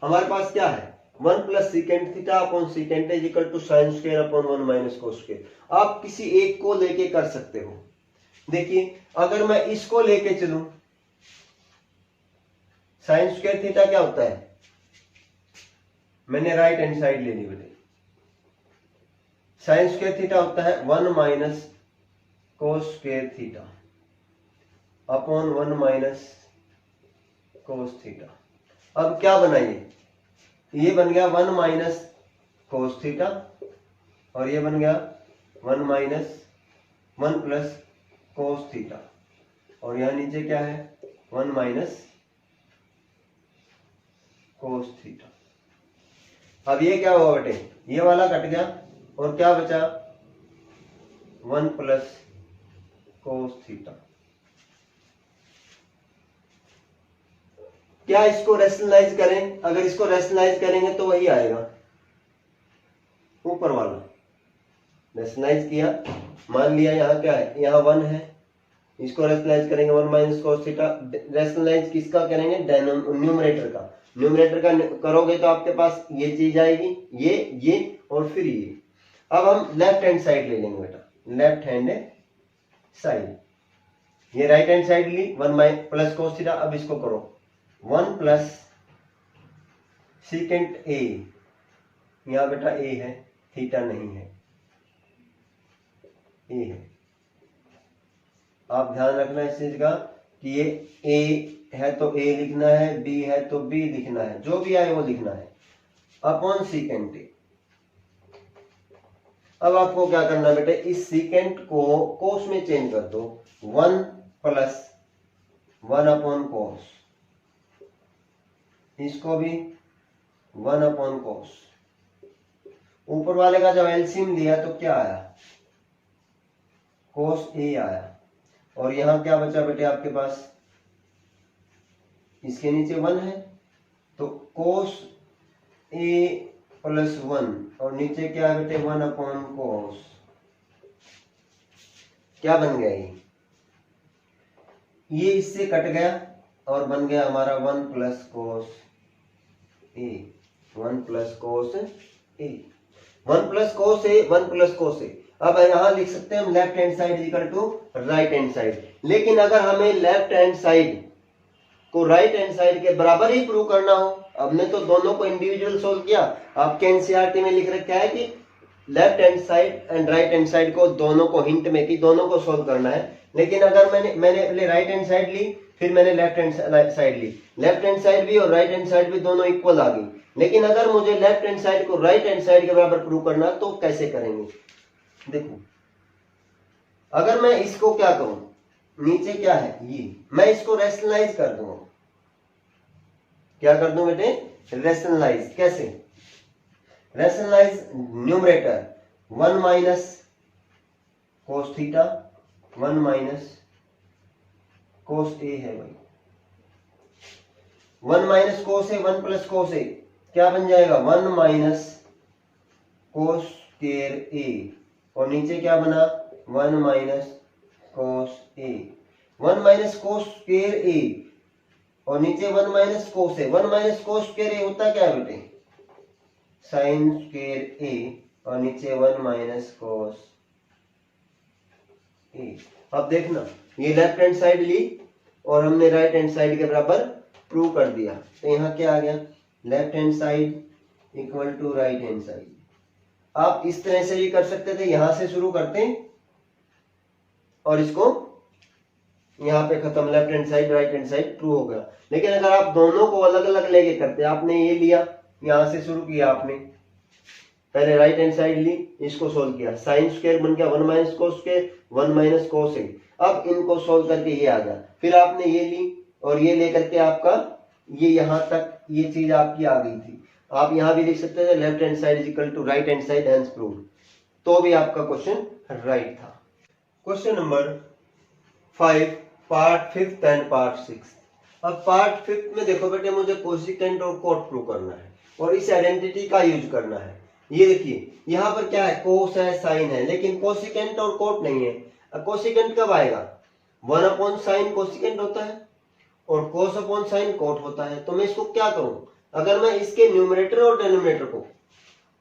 हमारे पास क्या है, 1 plus secant theta upon secant is equal to sine square upon 1 minus cos square. आप किसी एक को लेके कर सकते हो। देखिए अगर मैं इसको लेके चलूं, साइन स्क्वायर थीटा क्या होता है, मैंने राइट हैंड साइड ले ली बेटे, साइन स्क्वायर थीटा होता है 1 minus cos square theta upon 1 minus cos theta. अब क्या बनाइए, ये बन गया 1 माइनस कोस थीटा, और ये बन गया 1 माइनस 1 प्लस कोस थीटा, और यहां नीचे क्या है, 1 माइनस कोस थीटा। अब ये क्या हुआ बेटे, ये वाला कट गया, और क्या बचा, 1 प्लस कोस थीटा। क्या इसको रैशनलाइज करें, अगर इसको रैशनलाइज करेंगे तो वही आएगा, ऊपर वाला रैशनलाइज किया, मान लिया यहाँ क्या है, यहाँ 1 है, इसको रैशनलाइज करेंगे 1 माइनस कोस थीटा। रैशनलाइज किसका करेंगे, न्यूमरेटर का। न्यूमरेटर का करोगे तो आपके पास ये चीज आएगी, ये और फिर ये। अब हम लेफ्ट हैंड साइड ले लेंगे बेटा, लेफ्ट हैंड साइड, ये राइट हैंड साइड ली 1 माइनस प्लस कोस थीटा। अब इसको करो 1 प्लस सीकेंट ए, यहां बेटा ए है, थीटा नहीं है, ए है। आप ध्यान रखना इस चीज का कि ये ए है तो ए लिखना है, बी है तो बी लिखना है, जो भी आए वो लिखना है, अपॉन सीकेंट ए। अब आपको क्या करना बेटे, इस सीकेंट को कोस में चेंज कर दो, 1 प्लस 1 अपॉन कोस, इसको भी 1 अपॉन कोस, ऊपर वाले का जब एलसीएम लिया तो क्या आया, कोस ए आया। और यहां क्या बचा बेटे आपके पास, इसके नीचे 1 है तो कोस ए प्लस 1 और नीचे क्या है बेटे 1 अपॉन कोस, क्या बन गया ये इससे कट गया और बन गया हमारा 1 plus cos A, 1 plus cos A, 1 plus cos A, 1 plus cos A. अब यहां लिख सकते हैं हम left hand side equal to right hand side. लेकिन अगर हमें लेफ्ट हैंड साइड को राइट हैंड साइड के बराबर ही प्रूव करना हो, हमने तो दोनों को इंडिविजुअल सोल्व किया, आपके एनसीईआरटी में लिख रखा है कि left hand side and right hand side को दोनों को हिंट में कि दोनों को सोल्व करना है। लेकिन अगर मैंने पहले राइट हैंड साइड ली, फिर मैंने लेफ्ट हैंड साइड ली, लेफ्ट हैंड साइड भी और राइट हैंड साइड भी दोनों इक्वल आ गई। लेकिन अगर मुझे लेफ्ट हैंड साइड को राइट हैंड साइड के बराबर प्रूव करना तो कैसे करेंगे, देखो अगर मैं इसको क्या करूं, नीचे क्या है ये, मैं इसको रैशनलाइज कर दूं, क्या कर दूं बेटे, रैशनलाइज। कैसे rationalize, numerator 1 minus cos theta, 1 minus cos A है भाई, 1 minus cos A, 1 plus cos A क्या बन जाएगा 1 माइनस कोस स्क्वायर ए, और नीचे क्या बना 1 minus cos A, 1 minus cos square ए और नीचे 1 minus cos A. 1 minus cos square A होता क्या है बेटे, साइन स्क्वायर ए, और नीचे 1 माइनस कोस ए। अब देखना ये लेफ्ट हैंड साइड ली और हमने राइट हैंड साइड के बराबर प्रूव कर दिया, तो यहाँ क्या आ गया, left hand side equal to right hand side. आप इस तरह से भी कर सकते थे, यहां से शुरू करते और इसको यहाँ पे खत्म, left hand side right hand side true हो गया। लेकिन अगर आप दोनों को अलग अलग लेके करते, आपने ये लिया, यहां से शुरू किया, आपने पहले राइट हैंड साइड ली, इसको सोल्व किया, साइन स्क्वायर बन गया 1 minus cos square, 1 minus cos A. अब इनको सोल्व करके ये आ गया, फिर आपने ये ली और ये लेकर के आपका ये यहां तक ये चीज आपकी आ गई थी। आप यहां भी लिख सकते थे left hand side is equal to right hand side, hence proved, तो भी आपका क्वेश्चन राइट था। Question number 5 part 5th and part 6। अब पार्ट 5th में देखो बेटे, मुझे कोसिकेंट और कोट प्रूव करना है और इस आइडेंटिटी का यूज करना है। ये देखिए यहाँ पर क्या है, कोस है, साइन है, लेकिन कोसिकेंट और कोट नहीं है। कोसिकेंट कब आएगा, 1 अपॉन साइन कोसिकेंट होता है और कोस अपॉन साइन कोट होता है। तो मैं इसको क्या करूं, अगर मैं इसके न्यूमरेटर और डिनोमिनेटर को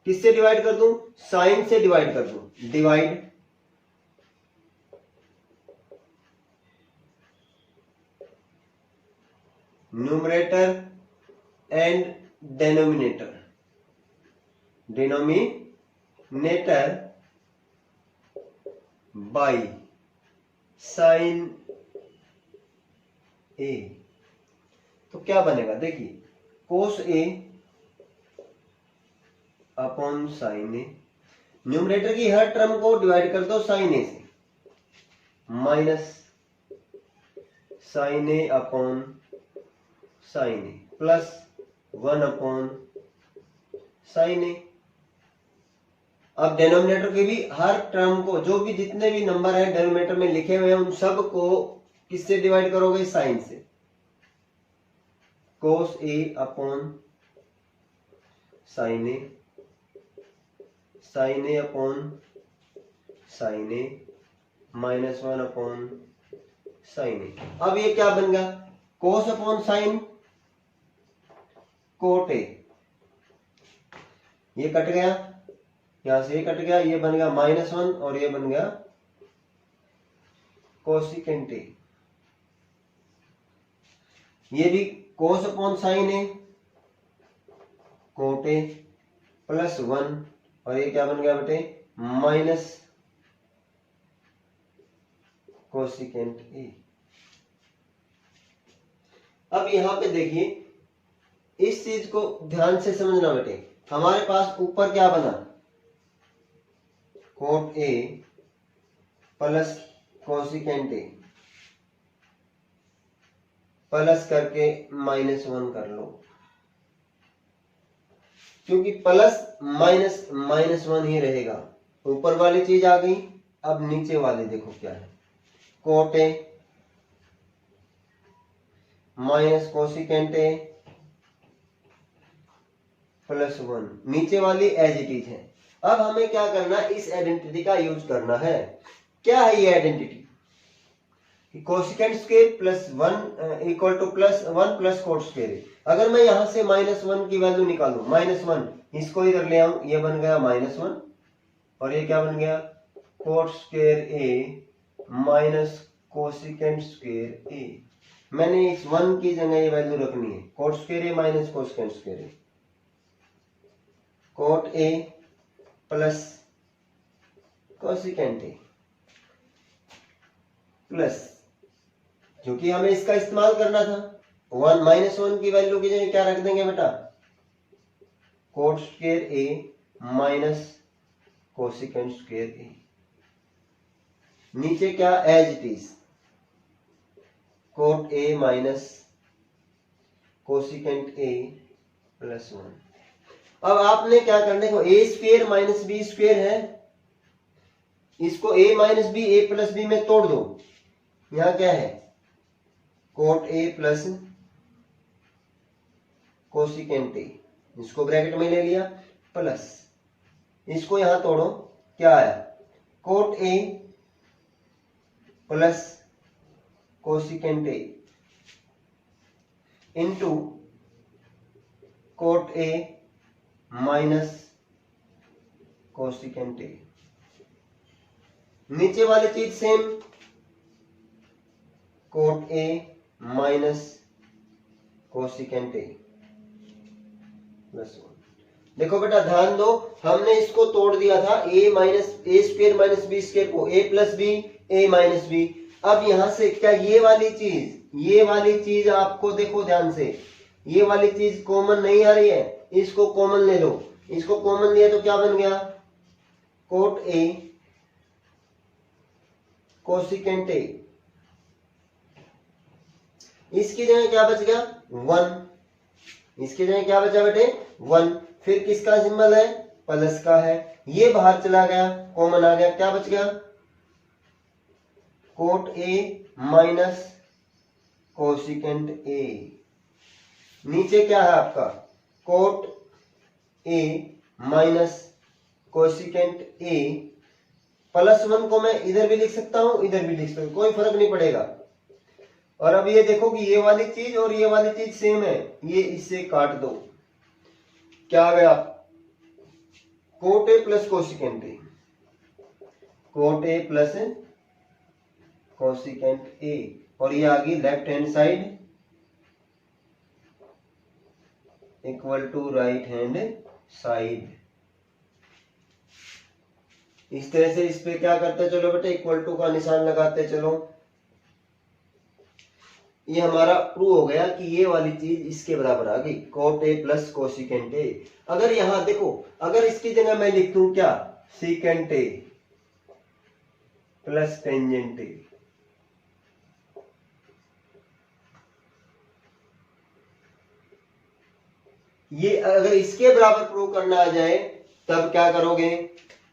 किससे डिवाइड कर दूं, साइन से डिवाइड कर दूं, divide numerator and denominator, denominator by sine A, तो क्या बनेगा, देखिए cos A upon sine A, numerator की हर टर्म को डिवाइड कर दो साइन ए से, माइनस साइन ए अपॉन साइन ए प्लस 1 अपॉन साइन ए। अब डेनोमिनेटर की भी हर टर्म को, जो भी जितने भी नंबर हैं डेनोमिनेटर में लिखे हुए हैं, उन सब को किससे डिवाइड करोगे, साइन से, कोस A upon sine A, sign A upon sine A minus 1 upon sine ए। अब ये क्या बन गया, कोस अपॉन साइन कोट ए, ये कट गया, यहां से ये कट गया, ये बन गया -1 और ये बन गया कोसिकेंट ए। ये भी कोस upon sine A cot A plus 1 और ये क्या बन गया बेटे, माइनस कोसिकेंट ए। अब यहां पे देखिए, इस चीज को ध्यान से समझना बेटे, हमारे पास ऊपर क्या बना, coat A plus cosecant A, plus करके -1 कर लो, क्योंकि प्लस माइनस माइनस वन ही रहेगा। ऊपर वाली चीज आ गई, अब नीचे वाली देखो क्या है, coat A minus cosecant A plus one, नीचे वाली एज इट इज है। अब हमें क्या करना है, इस आइडेंटिटी का यूज करना है। क्या है ये identity, cosecant square plus one equal two plus one plus cot square. अगर मैं यहां से माइनस वन की वैल्यू निकालू, माइनस वन, इसको इधर ले आऊं, ये बन गया माइनस वन, और ये क्या बन गया, cot square A minus cosecant square A. मैंने इस वन की जगह ये वैल्यू रखनी है, cot square A minus cosecant square A, cot A plus cosecant A plus, क्योंकि हमें इसका इस्तेमाल करना था, वन माइनस वन की वैल्यू की जगह क्या रख देंगे बेटा, cot square A minus cosecant square A. नीचे क्या as it is, cot A minus cosecant A plus one. अब आपने क्या करने को, ए स्क्वायर माइनस बी स्क्वायर है, इसको ए minus B A plus B में तोड़ दो। यहां क्या है, कोट ए प्लस कोसिकेंट ए, इसको ब्रैकेट में ले लिया, प्लस इसको यहां तोड़ो, क्या आया, coat A plus cosecant A into coat A minus cosecant ए। नीचे वाली चीज same, coat A minus cosecant A plus one. देखो बेटा ध्यान दो, हमने इसको तोड़ दिया था, ए माइनस ए स्क्वायर माइनस बी स्क्वायर को, ए plus B A minus B. अब यहां से क्या, ये वाली चीज आपको देखो ध्यान से, ये वाली चीज कॉमन नहीं आ रही है, इसको कॉमन ले लो, इसको कॉमन लिया तो क्या बन गया, कोट ए कोसिकेंट ए, इसकी जगह क्या बच गया, वन, इसकी जगह क्या बचा बेटे, वन। फिर किसका सिंबल है, प्लस का है, ये बाहर चला गया, कॉमन आ गया, क्या बच गया, कोट ए माइनस कोसिकेंट ए। नीचे क्या है आपका, coat A minus cosecant A, plus one को मैं इधर भी लिख सकता हूं, इधर भी लिख सकता हूं, कोई फर्क नहीं पड़ेगा। और अब ये देखो कि ये वाली चीज और ये वाली चीज सेम है, ये इससे काट दो, क्या आ गया, cot A plus cosecant A, cot A plus cosecant A, और ये आ गई left hand side equal to right hand side. इस तरह से इस पे क्या करते चलो बेटे, इक्वल टू का निशान लगाते चलो। ये हमारा प्रूव हो गया कि ये वाली चीज इसके बराबर आ गई, कोट ए प्लस कोसिकेंट ए। अगर यहां देखो, अगर इसकी जगह मैं लिख दूं क्या, सीकेंट ए प्लस टेंजेंट ए, ये अगर इसके बराबर प्रूव करना आ जाए तब क्या करोगे,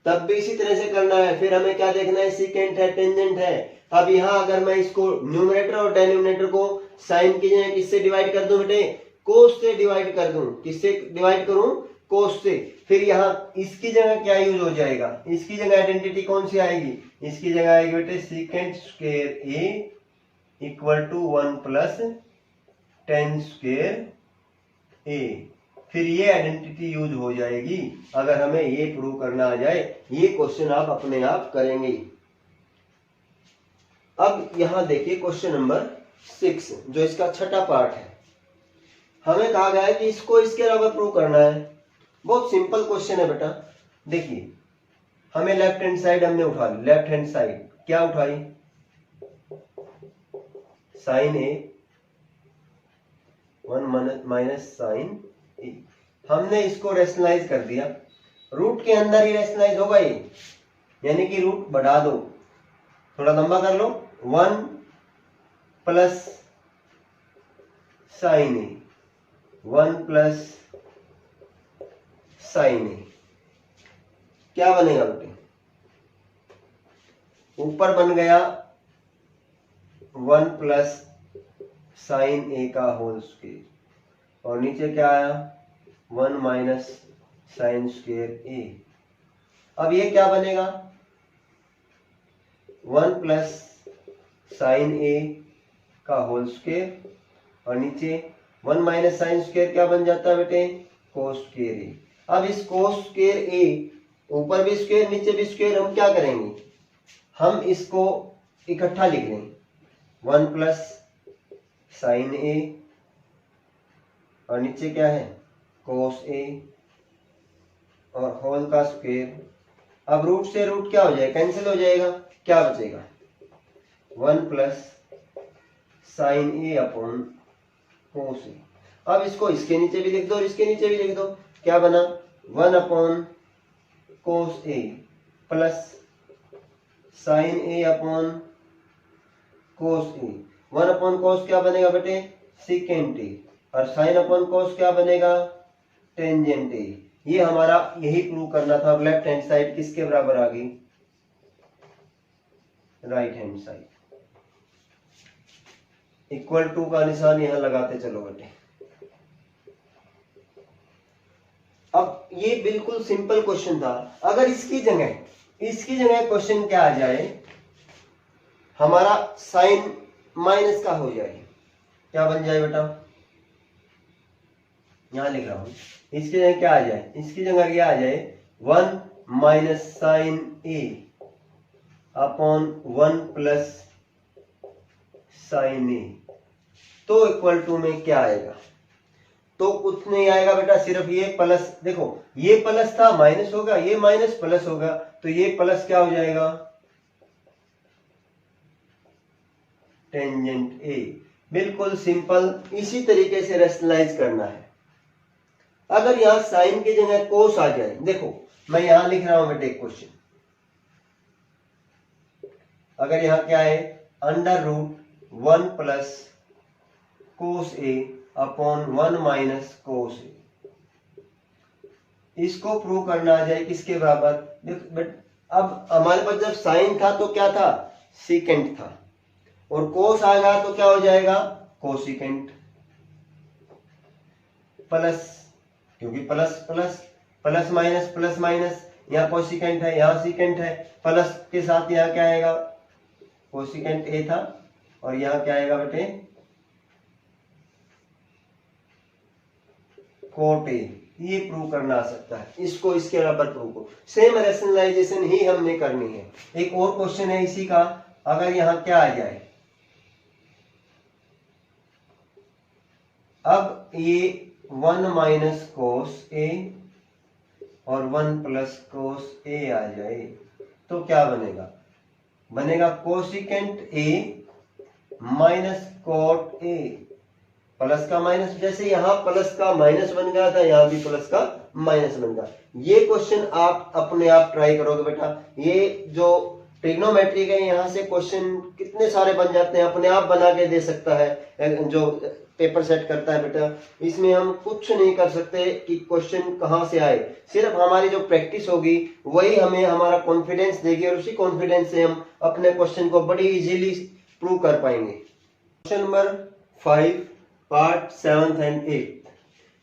तब भी इसी तरह से करना है। फिर हमें क्या देखना है, सीकेंट है टेंजेंट है। अब यहां अगर मैं इसको न्यूमरेटर और डिनोमिनेटर को साइन की जगह किससे डिवाइड कर दूं बेटे, कोस से डिवाइड कर दूं। किससे डिवाइड करूं, कोस से। फिर यहां इसकी जगह क्या यूज हो जाएगा, इसकी जगह आइडेंटिटी कौन सी आएगी, इसकी जगह आएगी बेटे secant square A equal to one plus tan square A. फिर ये आइडेंटिटी यूज हो जाएगी अगर हमें ये प्रूव करना आ जाए। ये क्वेश्चन आप अपने आप करेंगे। अब यहां देखिए क्वेश्चन नंबर 6 जो इसका छठा पार्ट है। हमें कहा गया है कि इसको इसके अलावा प्रूव करना है। बहुत सिंपल क्वेश्चन है बेटा। देखिए हमें लेफ्ट हैंड साइड हमने उठा ली, लेफ्ट हैंड साइड क्या उठाई, साइन ए वन माइनस साइन ए। हमने इसको रेशनलाइज कर दिया, रूट के अंदर ही रेशनलाइज होगा ये, यानी कि रूट बढ़ा दो, थोड़ा लंबा कर लो, वन प्लस साइन ए, वन प्लस साइन ए। क्या बनेगा बेटे, ऊपर बन गया 1 प्लस साइन ए का होल स्क्वायर और नीचे क्या आया 1 माइनस साइन स्क्वायर ए। अब ये क्या बनेगा 1 प्लस साइन ए का होल स्क्वायर और नीचे 1 माइनस साइन स्क्वायर क्या बन जाता है बेटे, कोस स्क्वायर ए। अब इस कोस स्क्वायर ए, ऊपर भी स्क्वायर नीचे भी स्क्वायर, हम क्या करेंगे, हम इसको इकट्ठा लिख लेंगे 1 प्लस साइन ए और नीचे क्या है कोस ए और होल का स्क्वायर। अब रूट से रूट क्या हो जाएगा, कैंसिल हो जाएगा, क्या बचेगा 1 plus sine A upon cos A. अब इसको इसके नीचे भी लिख दो और इसके नीचे भी लिख दो, क्या बना 1 upon cos A plus sine A upon cos A. 1 upon कोस क्या बनेगा बेटे, सीकेंट ए और साइन अपॉन कोस क्या बनेगा, टेंजेंट ए। ये हमारा यही प्रूव करना था। अब लेफ्ट हैंड साइड किसके बराबर आ गई, right hand side. Equal to का निशान यहां लगाते चलो बेटे। अब ये बिल्कुल सिंपल क्वेश्चन था। अगर इसकी जगह क्वेश्चन क्या आ जाए, हमारा साइन माइनस का हो जाए, क्या बन जाए बेटा, यहां लिख रहा हूं, इसकी जगह क्या आ जाए, इसकी जगह क्या आ जाए 1 minus sine A upon 1 plus sine A. तो इक्वल टू में क्या आएगा, तो कुछ नहीं आएगा बेटा, सिर्फ ये प्लस, देखो ये प्लस था माइनस होगा, ये माइनस प्लस होगा, तो ये प्लस क्या हो जाएगा टेंजेंट ए। बिल्कुल सिंपल, इसी तरीके से रैशनलाइज करना है। अगर यहां साइन की जगह कोस आ जाए, देखो मैं यहां लिख रहा हूं बेटे क्वेश्चन, अगर यहां क्या है under root 1 plus cos A upon 1 minus cos ए, इसको प्रूव करना आ जाए किसके बराबर। बट अब हमारे पास जब साइन था तो क्या था, सीकेंट था, और कोस आ गया तो क्या हो जाएगा कोसिकेंट, प्लस, क्योंकि प्लस प्लस प्लस माइनस, यहाँ कोसिकेंट है यहाँ सीकेंट है, प्लस के साथ यहाँ क्या आएगा कोसिकेंट ए था और यहाँ क्या आएगा बेटे कोट ए। ये प्रूव करना आ सकता है, इसको इसके बराबर प्रूव को, सेम रैशनलाइजेशन ही हमने करनी है। एक और क्वेश्चन है इसी का, अगर यहाँ क्या आ जाए, अब ये 1 माइनस कोस ए और 1 प्लस कोस ए आ जाए तो क्या बनेगा cosecant A minus cot A, plus का माइनस, जैसे यहां प्लस का माइनस बन गया था यहां भी प्लस का माइनस बन गया। ये क्वेश्चन आप अपने आप ट्राई करोगे बेटा, ये जो ट्रिग्नोमेट्री के यहाँ से क्वेश्चन कितने सारे बन जाते हैं, अपने आप बना के दे सकता है जो पेपर सेट करता है बेटा। इसमें हम कुछ नहीं कर सकते कि क्वेश्चन कहाँ से आए, सिर्फ हमारी जो प्रैक्टिस होगी वही हमें हमारा कॉन्फिडेंस देगी और उसी कॉन्फिडेंस से हम अपने क्वेश्चन को बड़ी इजीली प्रूव कर पाएंगे। Question number 5 part 7 and 8।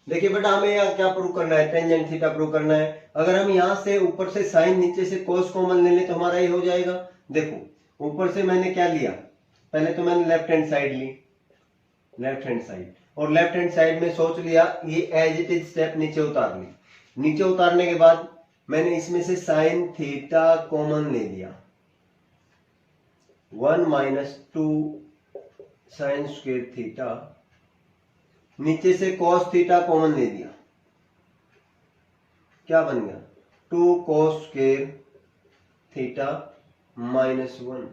देखिए बेटा हमें यहाँ क्या प्रूव करना है, टेंजेंट थीटा प्रूव करना है। अगर हम यहाँ से ऊपर से साइन नीचे से कोस कॉमन ले लें तो हमारा ये हो जाएगा। देखो ऊपर से मैंने क्या लिया, पहले तो मैंने लेफ्ट हैंड साइड ली, लेफ्ट हैंड साइड, और लेफ्ट हैंड साइड में सोच लिया ये एज इट इज स्टेप नीचे उतार ली। नीचे उतारने के बाद मैंने इसमें से साइन थीटा कॉमन ले लिया, 1 माइनस 2 साइन स्क्वायर थीटा, नीचे से cos थीटा कॉमन ले लिया, क्या बन गया 2 cos स्क्वायर थीटा माइनस 1।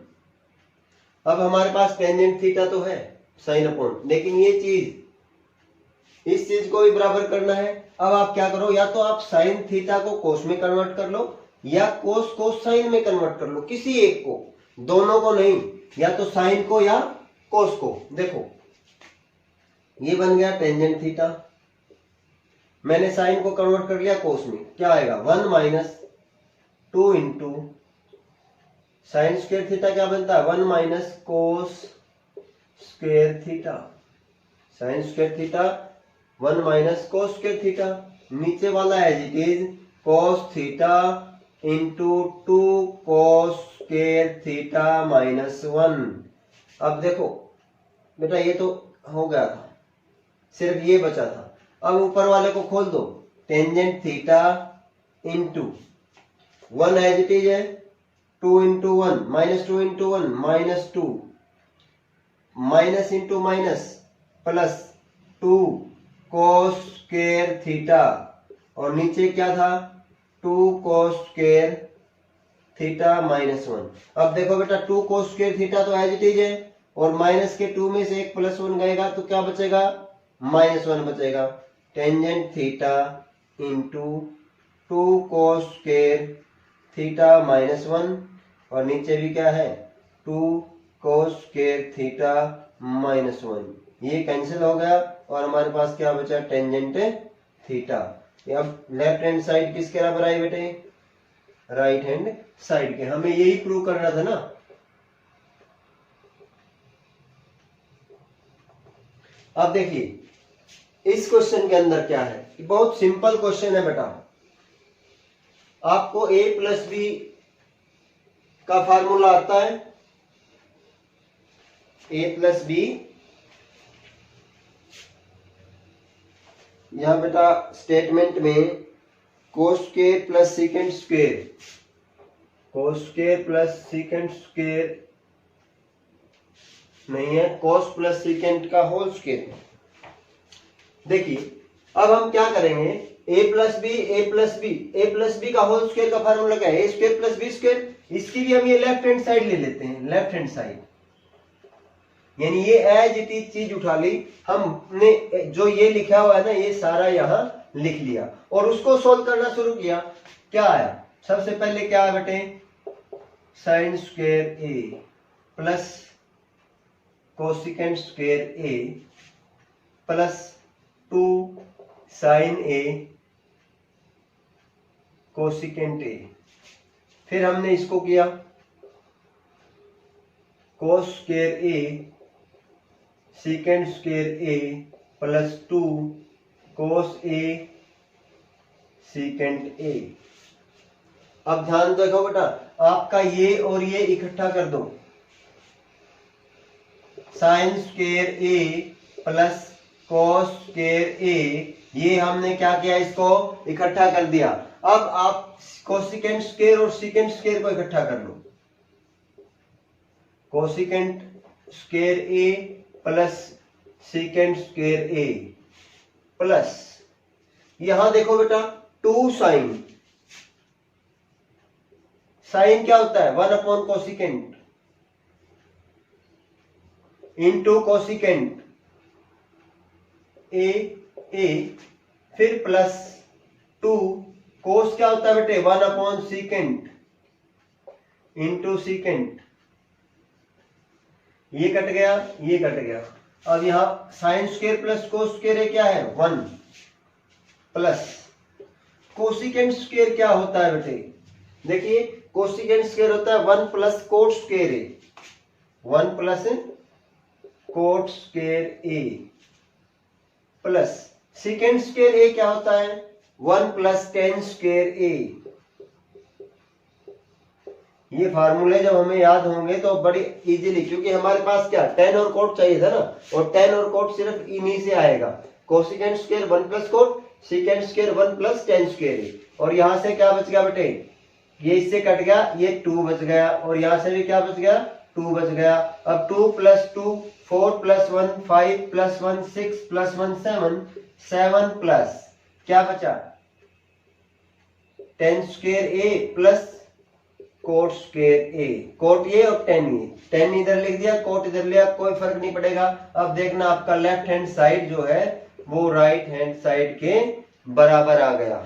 अब हमारे पास टेंजेंट थीटा तो है साइन अपॉन, लेकिन ये चीज इस चीज को भी बराबर करना है। अब आप क्या करो, या तो आप साइन थीटा को कोस में कन्वर्ट कर लो या कोस को साइन में कन्वर्ट कर लो, किसी एक को, दोनों को नहीं, या तो साइन को या कोस को। देखो ये बन गया टेंजेंट थीटा मैंने साइन को कन्वर्ट कर लिया कोस में, क्या आएगा 1 minus 2 into sine square theta क्या बनता है 1 minus cos square theta, sine square theta 1 minus cos square theta, नीचे वाला as it is cos theta into 2 cos square theta minus 1। अब देखो बेटा ये तो हो गया था, सिर्फ ये बचा था। अब ऊपर वाले को खोल दो, tangent theta into 1 as it is है 2 into 1 minus 2 into 1 minus 2 minus into minus plus 2 cos square theta और नीचे क्या था 2 कोस स्क्वायर थीटा माइनस 1। अब देखो बेटा 2 कोस स्क्वायर थीटा तो एज इट इज है और माइनस के 2 में से एक प्लस 1 गएगा तो क्या बचेगा माइनस 1 बचेगा। Tangent theta into 2 cos square theta minus 1 और नीचे भी क्या है 2 कोस स्क्वायर थीटा माइनस 1, ये कैंसिल हो गया और हमारे पास क्या बचा टेंजेंट थीटा। अब लेफ्ट हैंड साइड किसके बराबर आई बेटे राइट हैंड साइड के, हमें यही प्रूव करना था ना। अब देखिए इस क्वेश्चन के अंदर क्या है, बहुत सिंपल क्वेश्चन है बेटा। आपको a प्लस बी का फार्मूला आता है, a प्लस बी, यहां बेटा स्टेटमेंट में cos square plus secant square, cos square plus secant square नहीं है, कोस प्लस सीकेंट का होल स्क्वायर। देखिए अब हम क्या करेंगे a plus B a plus B a plus B का होल स्क्वायर का फार्मूला क्या है a square plus B square, इसकी भी हम ये लेफ्ट हैंड साइड ले लेते हैं, लेफ्ट हैंड साइड, यानी ये एज इट इज चीज उठा ली हमने, जो ये लिखा हुआ है ना ये सारा यहाँ लिख लिया और उसको सोल्व करना शुरू किया। क्या आया सबसे पहले क्या है बेटे sine square a plus cosecant square a plus 2 sine a cosecant a, फिर हमने इसको किया cos square a secant square a plus 2 cos a secant a। अब ध्यान देखो बेटा आपका ये और ये इकट्ठा कर दो, sign square a plus cos square a, ये हमने क्या किया इसको इकट्ठा कर दिया। अब आप कोसिकेंट स्क्वायर और सीकेंट स्क्वायर को इकट्ठा कर लो, cosecant square a plus secant square a plus यहां देखो बेटा 2 साइन, साइन क्या होता है 1 upon cosecant into cosecant a फिर प्लस 2 कोस क्या होता है बेटे 1 अपॉन सीकेंट इंटू सीकेंट, ये कट गया ये कट गया। अब यहां sign square plus cos square क्या है 1 प्लस कोसिकेंट स्क्वायर क्या होता है बेटे, देखिए कोसिकेंट स्क्वायर होता है 1 plus cot square a, 1 plus cot square a plus secant square a क्या होता है 1 प्लस टेन स्क्वायर a। ये फार्मूले जब हमें याद होंगे तो बड़ी इजीली, क्योंकि हमारे पास क्या टेन और कोट चाहिए था ना, और टेन और कोट सिर्फ इन्हीं से आएगा, cosecant square 1 plus coat secant square 1 plus tan square, और यहां से क्या बच गया बेटे ये इससे कट गया ये 2 बच गया और यहां से भी क्या बच गया 2 बच गया। अब 2 plus 2 4 plus 1 5 plus 1 6 plus 1 7 7 plus क्या बचा tan square a plus cot square a, cot ये और टेन ये, टेन इधर लिख दिया कोट इधर लिया, कोई फर्क नहीं पड़ेगा। अब देखना आपका लेफ्ट हैंड साइड जो है वो राइट हैंड साइड के बराबर आ गया।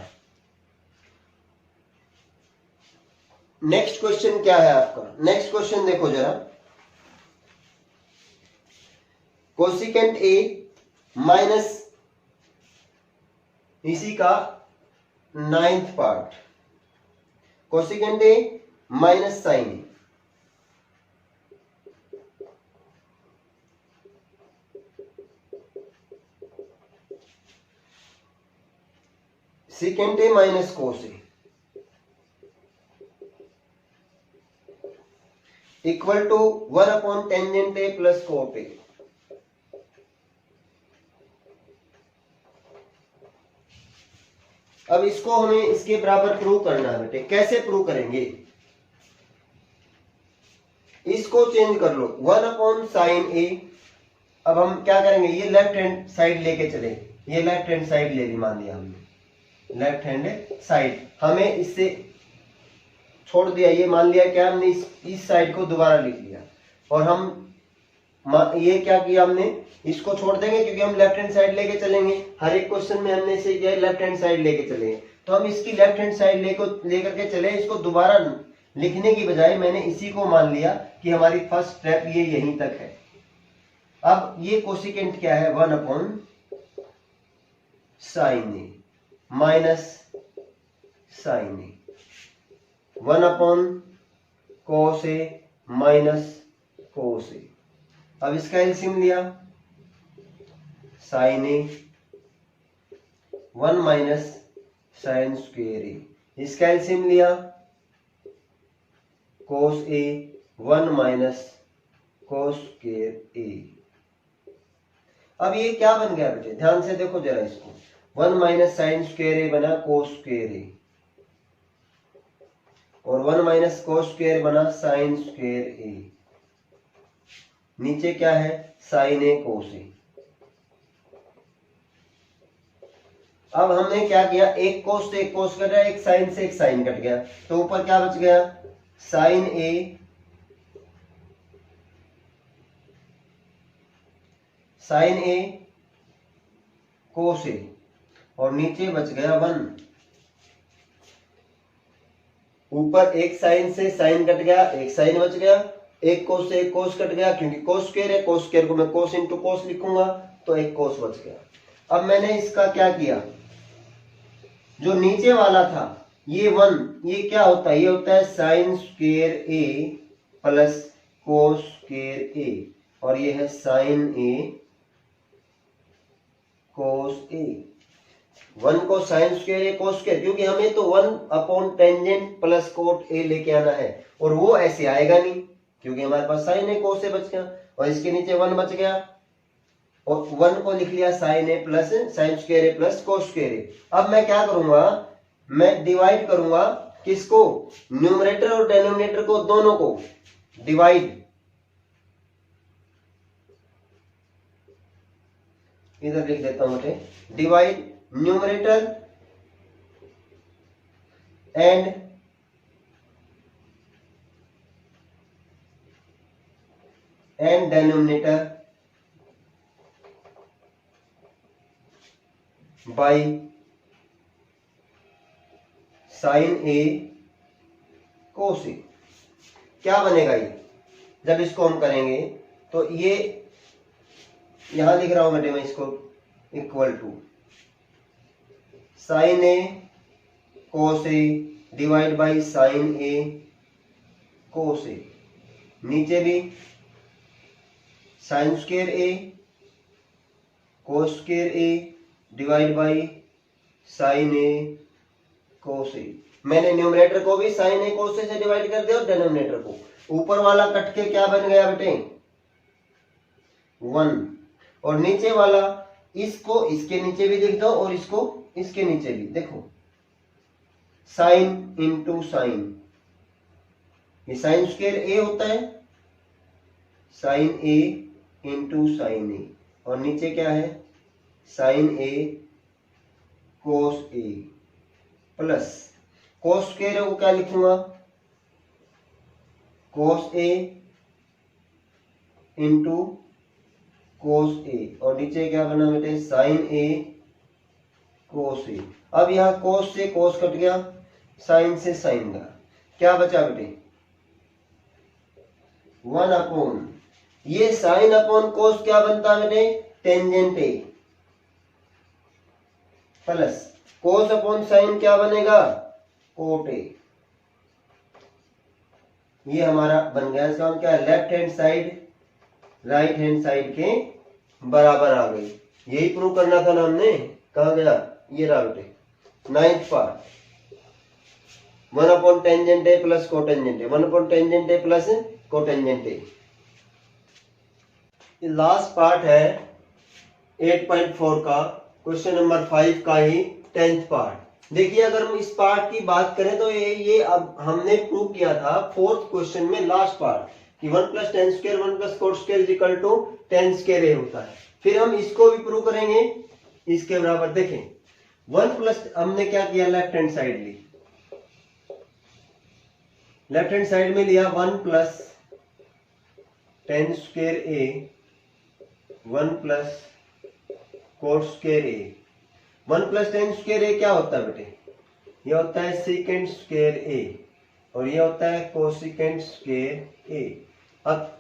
नेक्स्ट क्वेश्चन क्या है आपका, नेक्स्ट क्वेश्चन देखो जरा, कोसिकेंट a माइनस इसी का 9th part cosecant A minus sine A. Secant A minus cos A equal to 1 tangent A plus cot A. अब इसको हमें इसके बराबर प्रूव करना है बेटे। कैसे प्रूव करेंगे? इसको चेंज कर लो 1 साइन ए। अब हम क्या करेंगे, ये लेफ्ट हैंड साइड लेके चले, ये लेफ्ट हैंड साइड ले ली, मान लिया हमने लेफ्ट हैंड साइड, हमें इससे छोड़ दिया, ये मान लिया क्या हमने इस साइड को दोबारा लिख लिया, और हम ये क्या किया हमने, इसको छोड़ देंगे क्योंकि हम लेफ्ट हैंड साइड लेके चलेंगे। हर एक क्वेश्चन में हमने इसे किया लेफ्ट हैंड साइड लेके चलेंगे, तो हम इसकी लेफ्ट हैंड साइड लेकर के चले। इसको दोबारा लिखने की बजाय मैंने इसी को मान लिया कि हमारी फर्स्ट स्टेप ये यहीं तक है। अब ये कोसिकेंट क्या है, 1 sine A minus sine A, 1 cos A minus cos A. अब इसका एलसीएम लिया साइन ए 1 माइनस साइन स्क्वायर ए, इसका एलसीएम लिया कोस A 1 minus cos square A. अब ये क्या बन गया बेटे, ध्यान से देखो जरा इसको, 1 माइनस साइन स्क्वायर ए बना कोस स्क्वायर ए, और 1 माइनस कोस स्क्वायर बना साइन स्क्वायर ए। नीचे क्या है, साइन ए कोस ए। अब हमने क्या किया, एक कोस से एक कोस कट गया, एक साइन से एक साइन कट गया, तो ऊपर क्या बच गया, साइन ए कोस ए, और नीचे बच गया 1। ऊपर एक साइन से साइन कट गया, एक साइन बच गया, एक कोस से एक कोस कट गया, क्योंकि कोस स्क्वायर है, कोस स्क्वायर को मैं कोस इंटू कोस लिखूंगा, तो एक कोस बच गया। अब मैंने इसका क्या किया, जो नीचे वाला था ये 1, ये क्या होता है, ये होता है sign square A plus cos square ए, और ये है साइन ए कोस ए। 1 को sign square A cos square, क्योंकि हमें तो 1 टेंजेंट प्लस कोट ए लेके आना है, और वो ऐसे आएगा नहीं क्योंकि हमारे पास साइन ए कोस ए बच गया, और इसके नीचे 1 बच गया, और 1 को लिख लिया sign A plus sine square A plus cos square A. अब मैं क्या करूंगा, मैं डिवाइड करूंगा किसको, न्यूमरेटर और डिनोमिनेटर को, दोनों को डिवाइड, इधर लिख देता हूं बेटे, divide numerator and denominator by sine A cos A. क्या बनेगा ये, जब इसको हम करेंगे तो ये यहां लिख रहा हूं बेटे मैं इसको, equal to sine A cos A divide by sine A cos A, नीचे भी sine square A cos square A divide by sine A cos A. मैंने न्यूमरेटर को भी साइन ए कोस ए से डिवाइड कर दिया, और डिनोमिनेटर को, ऊपर वाला कट के क्या बन गया बेटे 1, और नीचे वाला इसको इसके नीचे भी लिख दो, और इसको इसके नीचे भी, देखो साइन इंटू साइन, ये साइन स्क्वायर ए होता है, sign A into sine A, और नीचे क्या है sign A cos A plus cos square को क्या लिखूंगा, कोस ए इंटू कोस ए, और नीचे क्या बना बेटे साइन ए कोस ए। अब यहां कोस से कोस कट गया, साइन से साइन गया, क्या बचा बेटे 1 ये साइन अपॉन कोस क्या बनता है बेटे tangent A, plus cos upon sign क्या बनेगा, कोट ए। ये हमारा बन गया। इसका हम क्या है, left hand side right hand side के बराबर आ गई। यही प्रूव करना था ना हमने। कहा गया, ये रहा बेटे 9th part, 1 upon tangent A plus cotangent A, 1 upon tangent A plus cotangent A. Last part है 8.4 का, क्वेश्चन नंबर 5 का ही 10th पार्ट। देखिए अगर हम इस पार्ट की बात करें तो ये अब हमने प्रूव किया था 4th क्वेश्चन में लास्ट पार्ट कि 1 plus tan square 1 plus cot square is equal to 10 square A होता है। फिर हम इसको भी प्रूव करेंगे इसके बराबर। देखें 1 प्लस हमने क्या किया, लेफ्ट हैंड साइड ली, लेफ्ट हैंड साइड में लिया 1 plus tan square A 1 plus cot square A. 1 plus tan square A क्या होता है बेटे, ये होता है सीकेंट स्क्वायर ए और ये होता है कोसिकेंट स्क्वायर ए। अब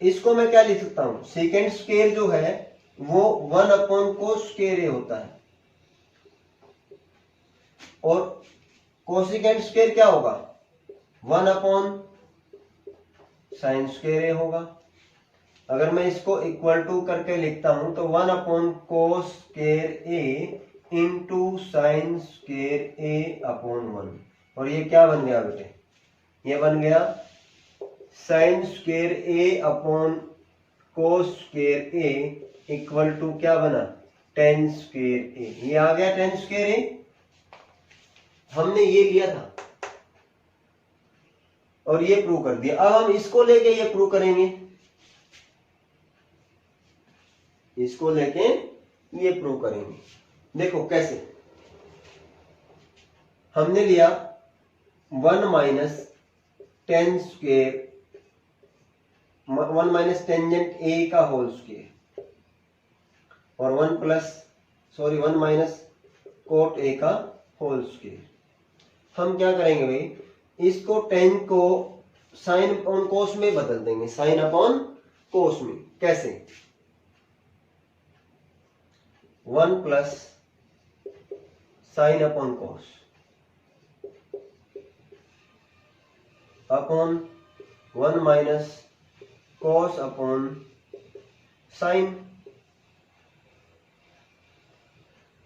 इसको मैं क्या लिख सकता हूं, सीकेंट स्क्वायर जो है वो 1 अपॉन कोस स्क्वायर ए होता है और कोसिकेंट स्क्वायर क्या होगा, 1 अपॉन साइन स्क्वायर ए होगा। अगर मैं इसको इक्वल टू करके लिखता हूं तो 1 upon cos square A into sine square A upon 1। और ये क्या बन गया बेटे, ये बन गया sine square A upon cos square A equal to क्या बना, टेन स्क्वायर ए। ये आ गया टेन स्क्वायर ए, हमने ये लिया था और ये प्रूव कर दिया। अब हम इसको लेके ये प्रूव करेंगे, इसको लेके ये प्रूव करेंगे। देखो कैसे, हमने लिया 1 minus ten square 1 minus tangent ए का होल स्क्वायर और 1 माइनस कोट ए का होल स्क्वायर। हम क्या करेंगे भाई, इसको टेन को साइन अपॉन कोस में बदल देंगे, साइन अपॉन कोस में। कैसे, 1 plus sine upon cos upon 1 minus cos upon sine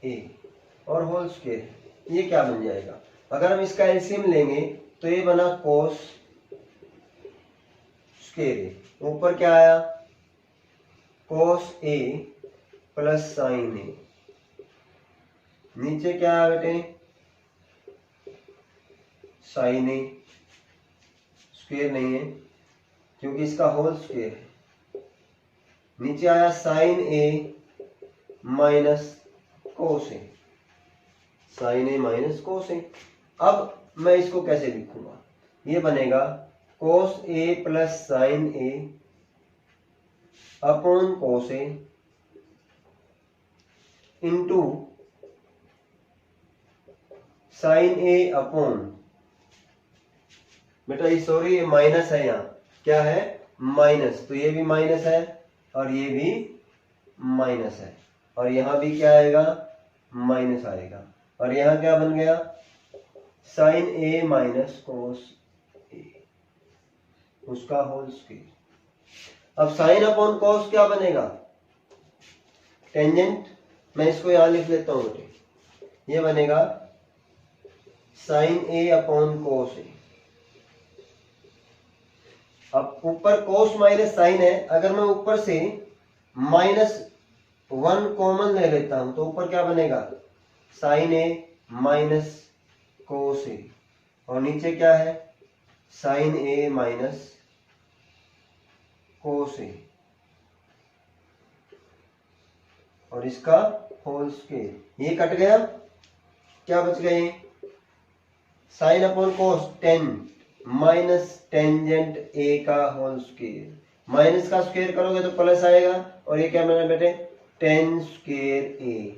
A और होल स्क्वायर। ये क्या बन जाएगा, अगर हम इसका एलसीएम लेंगे तो ये बना कोस स्क्वायर ए, ऊपर क्या आया कोस ए प्लस साइन ए, नीचे क्या आया बेटे साइन ए, स्क्वायर नहीं है क्योंकि इसका होल स्क्वायर है, नीचे आया sign A minus cos A, sign A minus cos A. अब मैं इसको कैसे लिखूंगा, ये बनेगा कोस ए प्लस साइन ए अपॉन कोस ए इंटू साइन ए अपॉन, बेटा ये सॉरी ये माइनस है, यहाँ क्या है माइनस, तो ये भी माइनस है और ये भी माइनस है और यहां भी क्या आएगा माइनस आएगा और यहां क्या बन गया साइन ए माइनस कोस ए, उसका होल स्क्वायर। अब साइन अपॉन कोस क्या बनेगा टेंजेंट, मैं इसको यहां लिख लेता हूं बेटे, ये बनेगा sign A upon cos A. अब ऊपर कोस माइनस साइन है, अगर मैं ऊपर से -1 कॉमन ले लेता हूं तो ऊपर क्या बनेगा साइन ए माइनस कोस ए और नीचे क्या है साइन ए माइनस कोस ए और इसका होल स्क्वायर। ये कट गया, क्या बच गए साइन अपॉन कोस 10 माइनस टेंजेंट ए का होल स्क्वायर, माइनस का स्क्वायर करोगे तो प्लस आएगा और ये क्या बना बेटे 10 स्क्वायर ए।